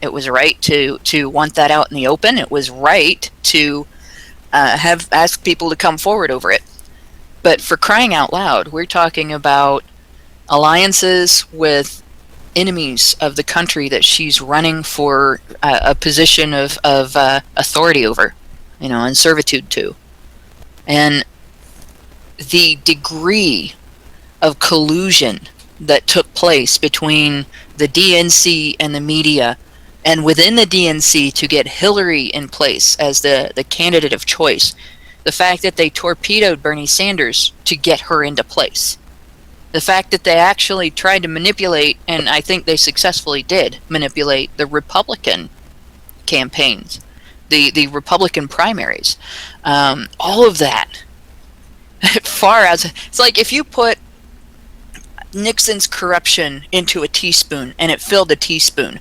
It was right to want that out in the open. It was right to have asked people to come forward over it. But for crying out loud, we're talking about alliances with enemies of the country that she's running for a position of authority over, and servitude to. And the degree of collusion that took place between the DNC and the media, and within the DNC to get Hillary in place as the candidate of choice. The fact that they torpedoed Bernie Sanders to get her into place. The fact that they actually tried to manipulate, and I think they successfully did manipulate, the Republican campaigns, the Republican primaries. All of that. It's like if you put Nixon's corruption into a teaspoon and it filled a teaspoon,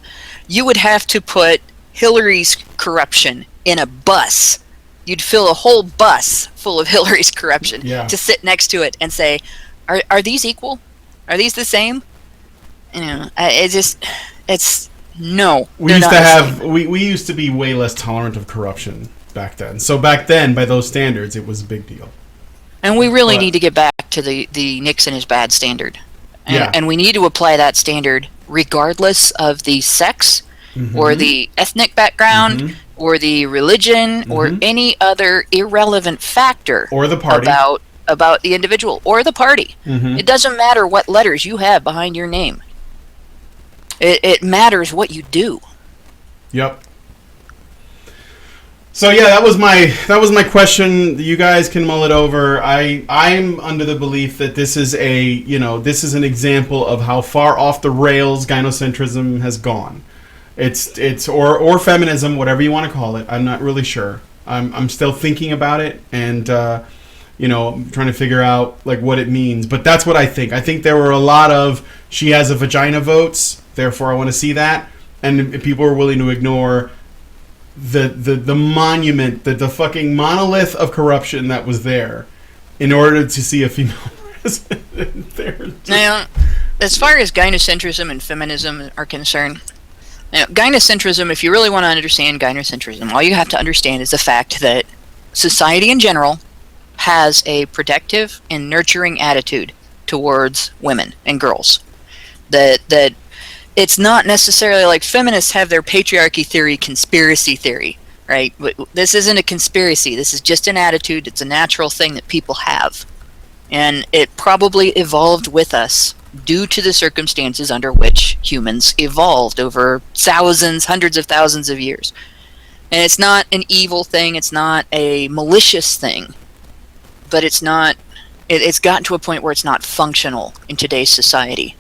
you would have to put Hillary's corruption in a bus. You'd fill a whole bus full of Hillary's corruption to sit next to it and say, are these equal? Are these the same? It's no. We used to have, we used to be way less tolerant of corruption back then. So back then, by those standards, it was a big deal. And we really need to get back to the Nixon is bad standard. And we need to apply that standard regardless of the sex or the ethnic background or the religion or any other irrelevant factor or the party about the individual or the party. It doesn't matter what letters you have behind your name. It matters what you do. Yep. So yeah, that was my question. You guys can mull it over. I'm under the belief that this is an example of how far off the rails gynocentrism has gone. It's or feminism, whatever you want to call it. I'm not really sure. I'm still thinking about it and I'm trying to figure out like what it means. But that's what I think. I think there were a lot of she has a vagina votes, therefore I want to see that, and people are willing to ignore the monument, the fucking monolith of corruption that was there in order to see a female president there. Now, as far as gynocentrism and feminism are concerned, gynocentrism, if you really want to understand gynocentrism, all you have to understand is the fact that society in general has a protective and nurturing attitude towards women and girls. That it's not necessarily like feminists have their patriarchy theory, conspiracy theory, right? This isn't a conspiracy. This is just an attitude. It's a natural thing that people have. And it probably evolved with us due to the circumstances under which humans evolved over thousands, hundreds of thousands of years. And it's not an evil thing. It's not a malicious thing. But it's gotten to a point where it's not functional in today's society.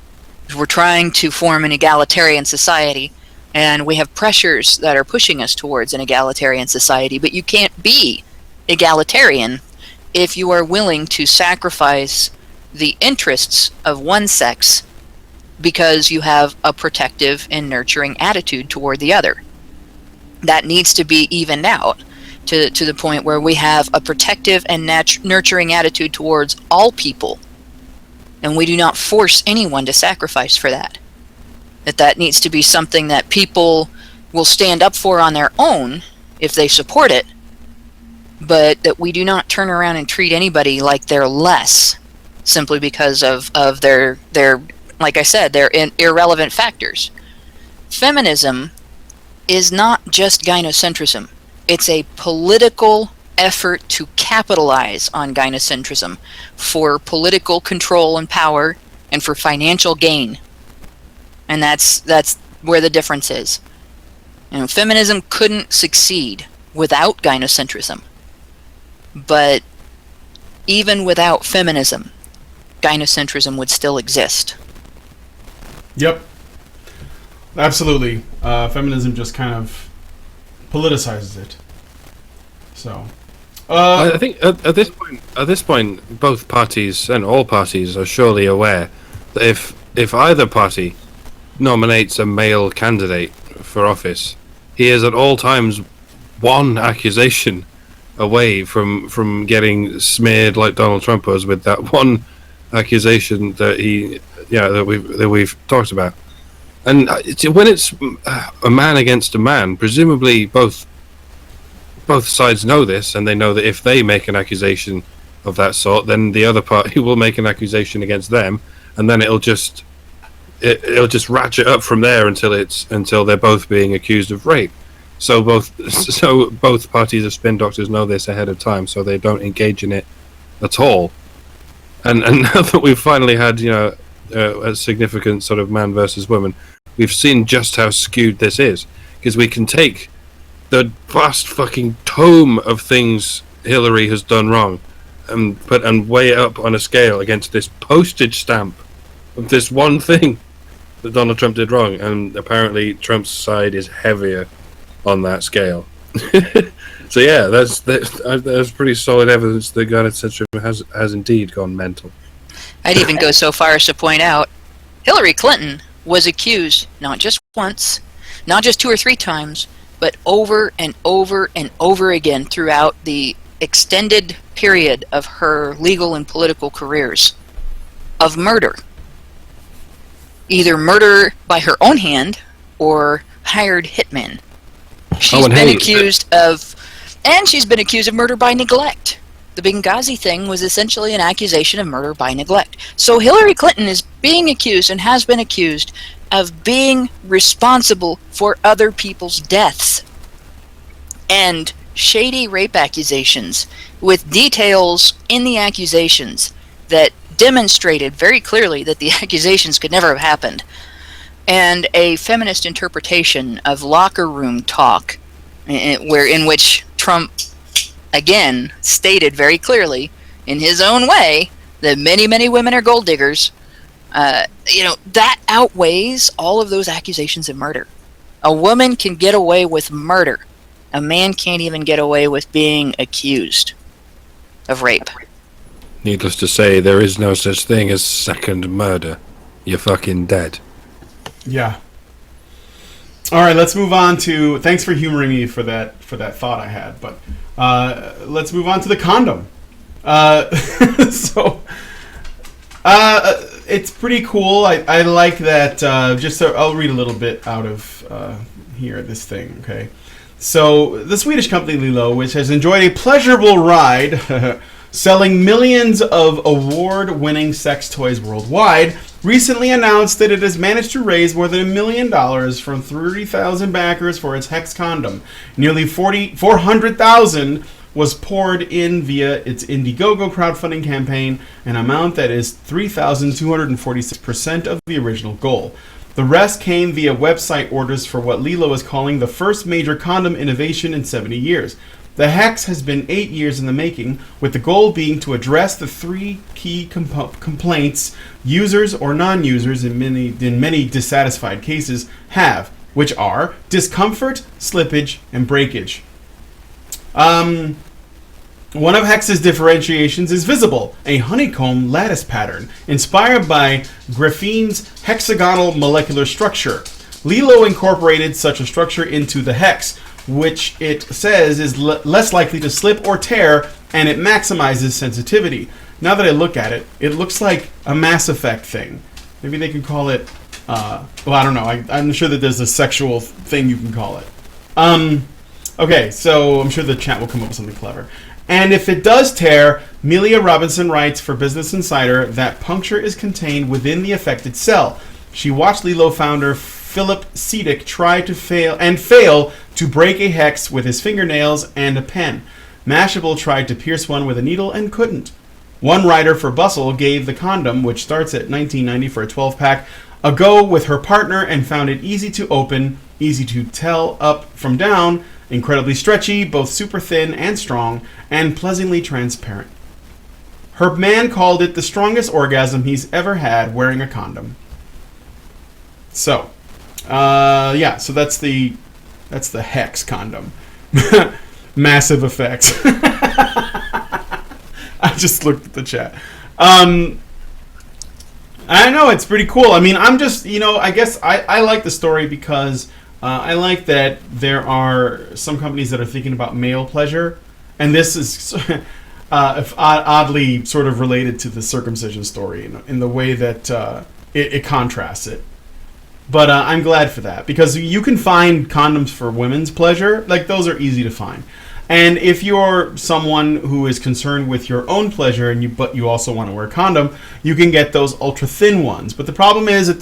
We're trying to form an egalitarian society, and we have pressures that are pushing us towards an egalitarian society, but you can't be egalitarian if you are willing to sacrifice the interests of one sex because you have a protective and nurturing attitude toward the other. That needs to be evened out to the point where we have a protective and nurturing attitude towards all people, and we do not force anyone to sacrifice for that. That needs to be something that people will stand up for on their own if they support it, but that we do not turn around and treat anybody like they're less simply because of their like I said, their irrelevant factors. Feminism is not just gynocentrism. It's a political effort to capitalize on gynocentrism for political control and power and for financial gain. And that's where the difference is. Feminism couldn't succeed without gynocentrism. But even without feminism, gynocentrism would still exist. Yep. Absolutely. Feminism just kind of politicizes it. So, I think at this point, both parties and all parties are surely aware that if either party nominates a male candidate for office, he is at all times one accusation away from getting smeared like Donald Trump was with that one accusation that we've talked about. And when it's a man against a man, presumably both sides know this, and they know that if they make an accusation of that sort, then the other party will make an accusation against them, and then it'll just ratchet up from there until they're both being accused of rape. So both parties of spin doctors know this ahead of time, so they don't engage in it at all. And now that we've finally had a significant sort of man versus woman, we've seen just how skewed this is, because we can take the vast fucking tome of things Hillary has done wrong and weigh it up on a scale against this postage stamp of this one thing that Donald Trump did wrong, and apparently Trump's side is heavier on that scale. So yeah, that's pretty solid evidence that gynocentrism has indeed gone mental. I'd even go so far as to point out Hillary Clinton was accused not just once, not just 2 or 3 times, but over and over and over again throughout the extended period of her legal and political careers of murder. Either murder by her own hand or hired hitmen. She's been accused of murder by neglect. The Benghazi thing was essentially an accusation of murder by neglect. So Hillary Clinton is being accused and has been accused of being responsible for other people's deaths. And shady rape accusations with details in the accusations that demonstrated very clearly that the accusations could never have happened. And a feminist interpretation of locker room talk in which Trump again stated very clearly in his own way that many, many women are gold diggers. That outweighs all of those accusations of murder. A woman can get away with murder. A man can't even get away with being accused of rape. Needless to say, there is no such thing as second murder. You're fucking dead. Yeah. All right, let's move on to. Thanks for humoring me for that thought I had, but let's move on to the condom. It's pretty cool. I like that. I'll read a little bit out of here. This thing, okay. So the Swedish company Lilo, which has enjoyed a pleasurable ride selling millions of award-winning sex toys worldwide, recently announced that it has managed to raise more than $1 million from 30,000 backers for its Hex condom. Nearly 400,000 was poured in via its Indiegogo crowdfunding campaign, an amount that is 3,246% of the original goal. The rest came via website orders for what Lilo is calling the first major condom innovation in 70 years. The Hex has been 8 years in the making, with the goal being to address the three key complaints users or non-users in many dissatisfied cases have, which are discomfort, slippage, and breakage. One of Hex's differentiations is visible, a honeycomb lattice pattern, inspired by graphene's hexagonal molecular structure. Lilo incorporated such a structure into the Hex, which it says is less likely to slip or tear, and it maximizes sensitivity. Now that I look at it, it looks like a Mass Effect thing. Maybe they can call it, well, I don't know. I'm sure that there's a sexual thing you can call it. Okay, so I'm sure the chat will come up with something clever. And if it does tear, Melia Robinson writes for Business Insider that puncture is contained within the affected cell. She watched Lilo founder Philip Sedick try to fail to break a Hex with his fingernails and a pen. Mashable tried to pierce one with a needle and couldn't. One writer for Bustle gave the condom, which starts at $19.90 for a 12-pack, a go with her partner and found it easy to open, easy to tell up from down, incredibly stretchy, both super thin and strong, and pleasantly transparent. Her man called it the strongest orgasm he's ever had wearing a condom. So, so that's the Hex condom. Massive Effect. I just looked at the chat. I know, it's pretty cool. I mean, I'm just, I guess I like the story because I like that there are some companies that are thinking about male pleasure, and this is oddly sort of related to the circumcision story in the way that it contrasts it. But I'm glad for that, because you can find condoms for women's pleasure. Like, those are easy to find. And if you're someone who is concerned with your own pleasure but you also want to wear a condom, you can get those ultra thin ones. But the problem is that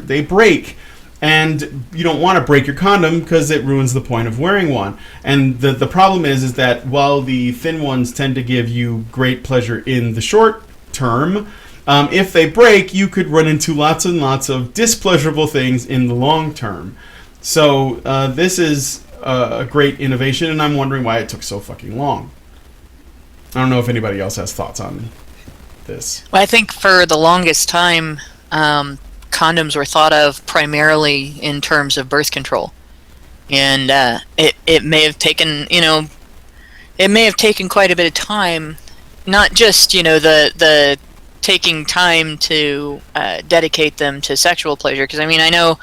they break. And you don't want to break your condom because it ruins the point of wearing one. And the problem is that while the thin ones tend to give you great pleasure in the short term, if they break, you could run into lots and lots of displeasurable things in the long term. So this is a great innovation, and I'm wondering why it took so fucking long. I don't know if anybody else has thoughts on this. Well, I think for the longest time, condoms were thought of primarily in terms of birth control, and it may have taken quite a bit of time, not just the taking time to dedicate them to sexual pleasure, because I know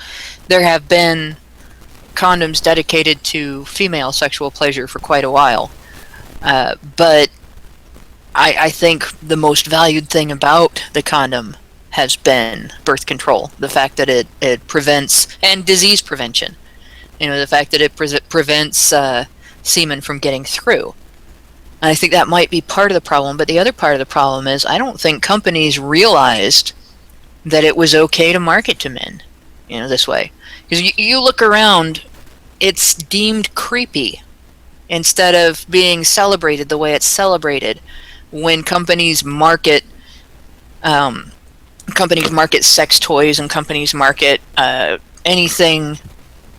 there have been condoms dedicated to female sexual pleasure for quite a while, but I think the most valued thing about the condom has been birth control. The fact that it prevents, and disease prevention. The fact that it prevents semen from getting through. And I think that might be part of the problem, but the other part of the problem is I don't think companies realized that it was okay to market to men, this way. Because you look around, it's deemed creepy instead of being celebrated the way it's celebrated when companies market sex toys, and companies market anything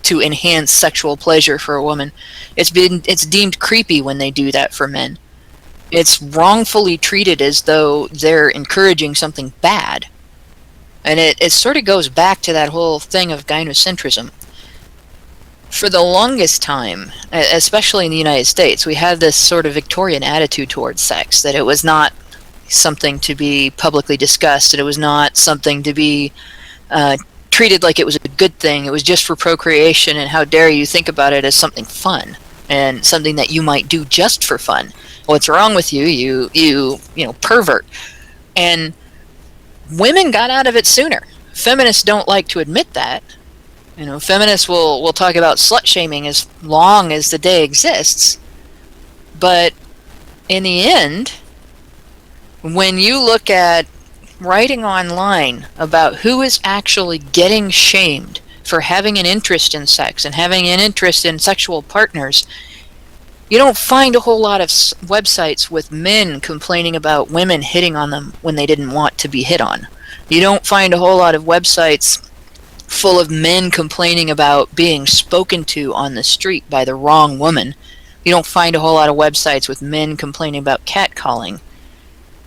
to enhance sexual pleasure for a woman. It's deemed creepy when they do that for men. It's wrongfully treated as though they're encouraging something bad. And it sort of goes back to that whole thing of gynocentrism. For the longest time, especially in the United States, we had this sort of Victorian attitude towards sex, that it was not something to be publicly discussed, and it was not something to be treated like it was a good thing. It was just for procreation, and how dare you think about it as something fun and something that you might do just for fun. What's wrong with you? You pervert. And women got out of it sooner. Feminists don't like to admit that. Feminists will talk about slut shaming as long as the day exists. But in the end, when you look at writing online about who is actually getting shamed for having an interest in sex and having an interest in sexual partners, you don't find a whole lot of websites with men complaining about women hitting on them when they didn't want to be hit on. You don't find a whole lot of websites full of men complaining about being spoken to on the street by the wrong woman. You don't find a whole lot of websites with men complaining about catcalling.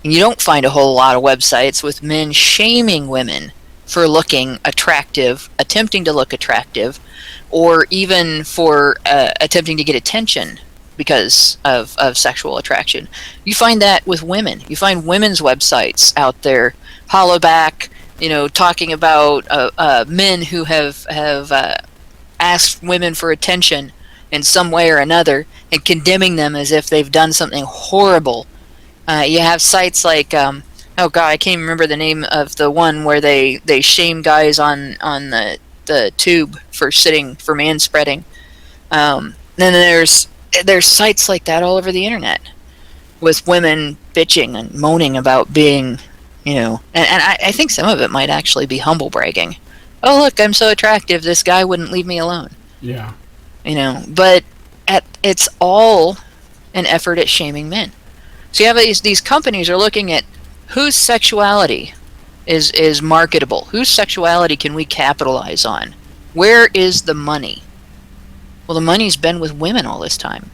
And you don't find a whole lot of websites with men shaming women for looking attractive, attempting to look attractive, or even for attempting to get attention because of sexual attraction. You find that with women. You find women's websites out there, hollowback, talking about men who have asked women for attention in some way or another and condemning them as if they've done something horrible. You have sites like, oh god, I can't even remember the name of the one where they shame guys on the tube for manspreading. Then there's sites like that all over the internet with women bitching and moaning about being, and I think some of it might actually be humble bragging. Oh look, I'm so attractive, this guy wouldn't leave me alone. Yeah. But it's all an effort at shaming men. So you have these companies are looking at whose sexuality is marketable, whose sexuality can we capitalize on, where is the money? Well, the money's been with women all this time.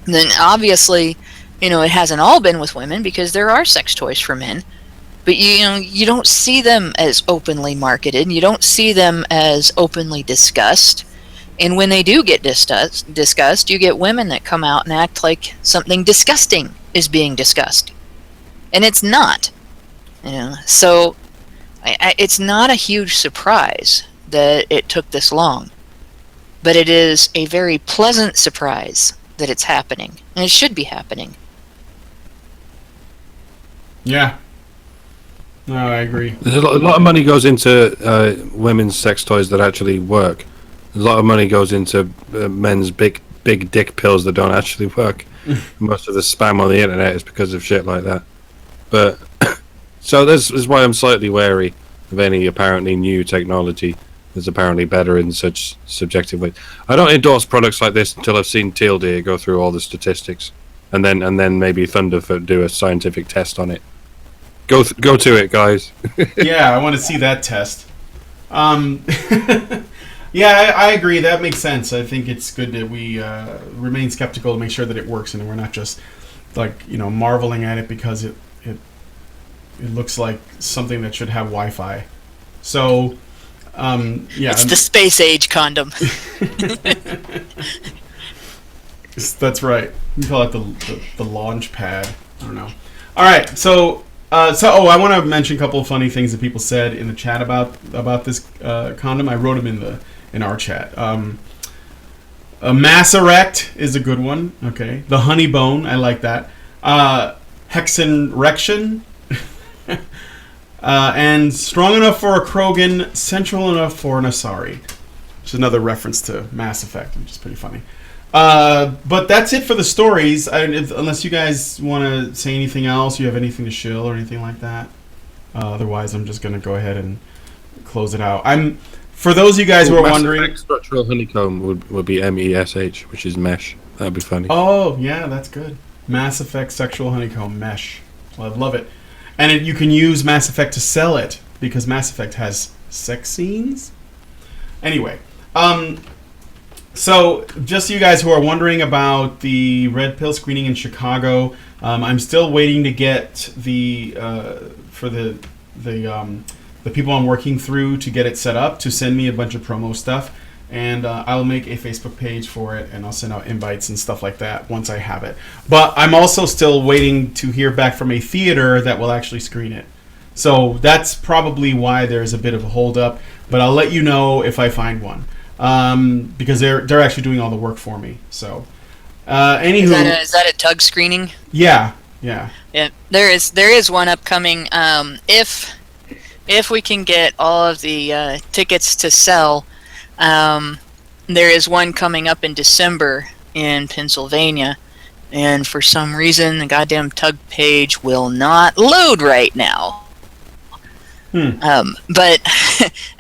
And then obviously, it hasn't all been with women because there are sex toys for men, but you don't see them as openly marketed, you don't see them as openly discussed. And when they do get discussed, you get women that come out and act like something disgusting is being discussed. And it's not. So it's not a huge surprise that it took this long. But it is a very pleasant surprise that it's happening. And it should be happening. Yeah. No, I agree. There's a lot of money goes into women's sex toys that actually work. A lot of money goes into men's big dick pills that don't actually work. Most of the spam on the internet is because of shit like that. But so this is why I'm slightly wary of any apparently new technology that's apparently better in such subjective ways. I don't endorse products like this until I've seen Teal Deer go through all the statistics, and then maybe Thunderfoot do a scientific test on it. Go to it, guys. Yeah, I want to see that test. Yeah, I agree. That makes sense. I think it's good that we remain skeptical to make sure that it works, and we're not just marveling at it because it looks like something that should have Wi-Fi. So, yeah, it's the space age condom. That's right. You call it the launch pad. I don't know. All right, so I want to mention a couple of funny things that people said in the chat about this condom. I wrote them in our chat. A mass erect is a good one. Okay. The honey bone, I like that. Hexenrection. And strong enough for a Krogan, central enough for an Asari. Which is another reference to Mass Effect, which is pretty funny. But that's it for the stories. Unless you guys want to say anything else, you have anything to shill or anything like that. Otherwise, I'm just going to go ahead and close it out. For those of you guys who are wondering, structural honeycomb would be MESH, which is mesh. That'd be funny. Oh yeah, that's good. Mass Effect sexual honeycomb mesh. Well, I love it. And you can use Mass Effect to sell it because Mass Effect has sex scenes. Anyway, so just so you guys who are wondering about the red pill screening in Chicago, I'm still waiting to get for the people I'm working through to get it set up to send me a bunch of promo stuff, and I'll make a Facebook page for it, and I'll send out invites and stuff like that once I have it. But I'm also still waiting to hear back from a theater that will actually screen it. So that's probably why there's a bit of a hold up, but I'll let you know if I find one. Because they're actually doing all the work for me. So anywho, is that a tug screening? Yeah. Yeah, there is one upcoming. If we can get all of the tickets to sell, there is one coming up in December in Pennsylvania, and for some reason the goddamn tug page will not load right now. But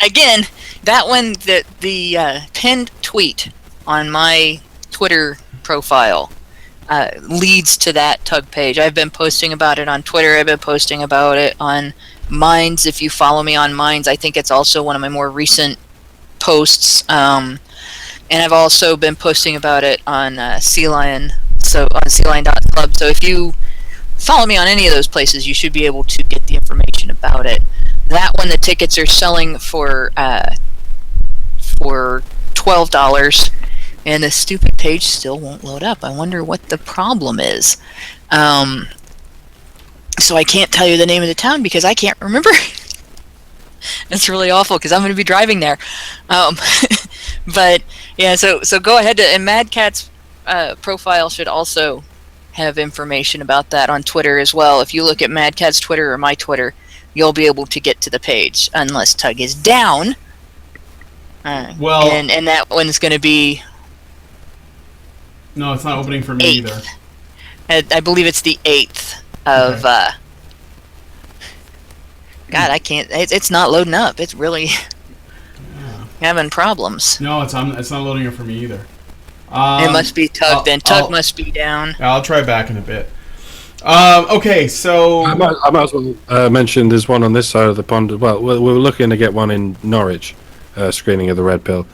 again, that one, the pinned tweet on my Twitter profile leads to that tug page. I've been posting about it on Twitter. I've been posting about it on Minds. If you follow me on Minds, I think it's also one of my more recent posts. And I've also been posting about it on Sea Lion, so on sealion.club. So if you follow me on any of those places, you should be able to get the information about it. That one, the tickets are selling for $12, and the stupid page still won't load up. I wonder what the problem is. So I can't tell you the name of the town because I can't remember. That's really awful because I'm going to be driving there. But yeah, so go ahead and Mad Cat's profile should also have information about that on Twitter as well. If you look at Mad Cat's Twitter or my Twitter, you'll be able to get to the page unless Tug is down. Well, and that one's going to be. No, it's not opening for me 8th. either. I believe it's the 8th of. Okay. God, I can't. It's not loading up. It's really having problems. No, it's not loading it for me either. It must be Tug. Then Tug must be down. I'll try back in a bit. Okay, so I might as well mention there's one on this side of the pond as well. We're looking to get one in Norwich, screening of the Red Pill,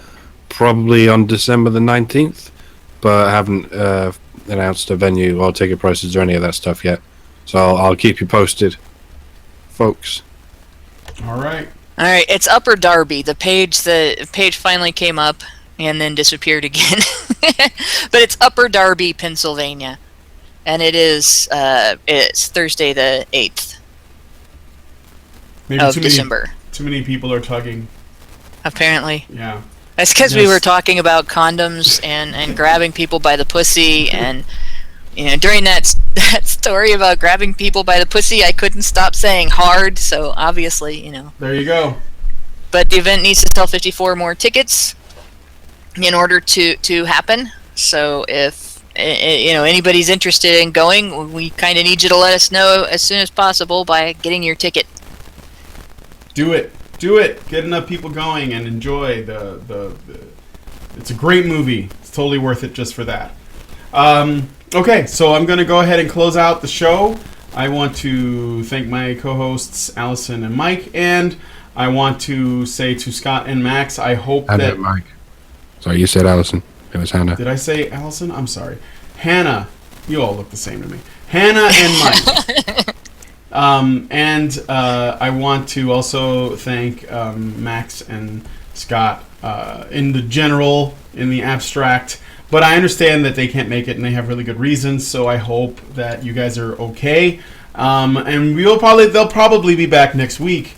probably on December the 19th, but I haven't announced a venue or ticket prices or any of that stuff yet. So I'll keep you posted, folks. All right. It's Upper Darby. The page finally came up and then disappeared again. But it's Upper Darby, Pennsylvania. And it's Thursday the 8th Maybe of December. Too many people are tugging. Apparently. Yeah. That's because we were talking about condoms and grabbing people by the pussy, and during that story about grabbing people by the pussy, I couldn't stop saying hard, so obviously, There you go. But the event needs to sell 54 more tickets in order to happen. So if anybody's interested in going, we kind of need you to let us know as soon as possible by getting your ticket. Do it. Get enough people going and enjoy the it's a great movie. It's totally worth it just for that. Okay, so I'm going to go ahead and close out the show. I want to thank my co-hosts Allison and Mike, and I want to say to Scott and Max, I hope that Mike. Sorry, you said Allison. It was Hannah. Did I say Allison? I'm sorry. Hannah. You all look the same to me. Hannah and Mike. I want to also thank Max and Scott in the abstract. But I understand that they can't make it and they have really good reasons, so I hope that you guys are okay. And they'll probably be back next week.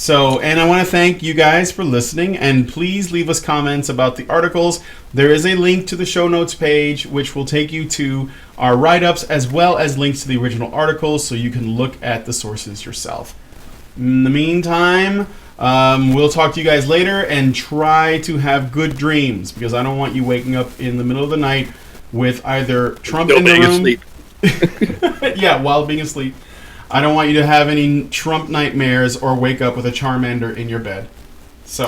And I want to thank you guys for listening, and please leave us comments about the articles. There is a link to the show notes page, which will take you to our write-ups, as well as links to the original articles, so you can look at the sources yourself. In the meantime, we'll talk to you guys later, and try to have good dreams, because I don't want you waking up in the middle of the night with either Trump in the room. Asleep. Yeah, while being asleep. I don't want you to have any Trump nightmares or wake up with a Charmander in your bed. So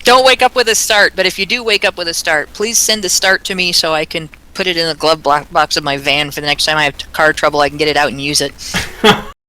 don't wake up with a start, but if you do wake up with a start, please send the start to me so I can put it in the glove box of my van for the next time I have car trouble. I can get it out and use it.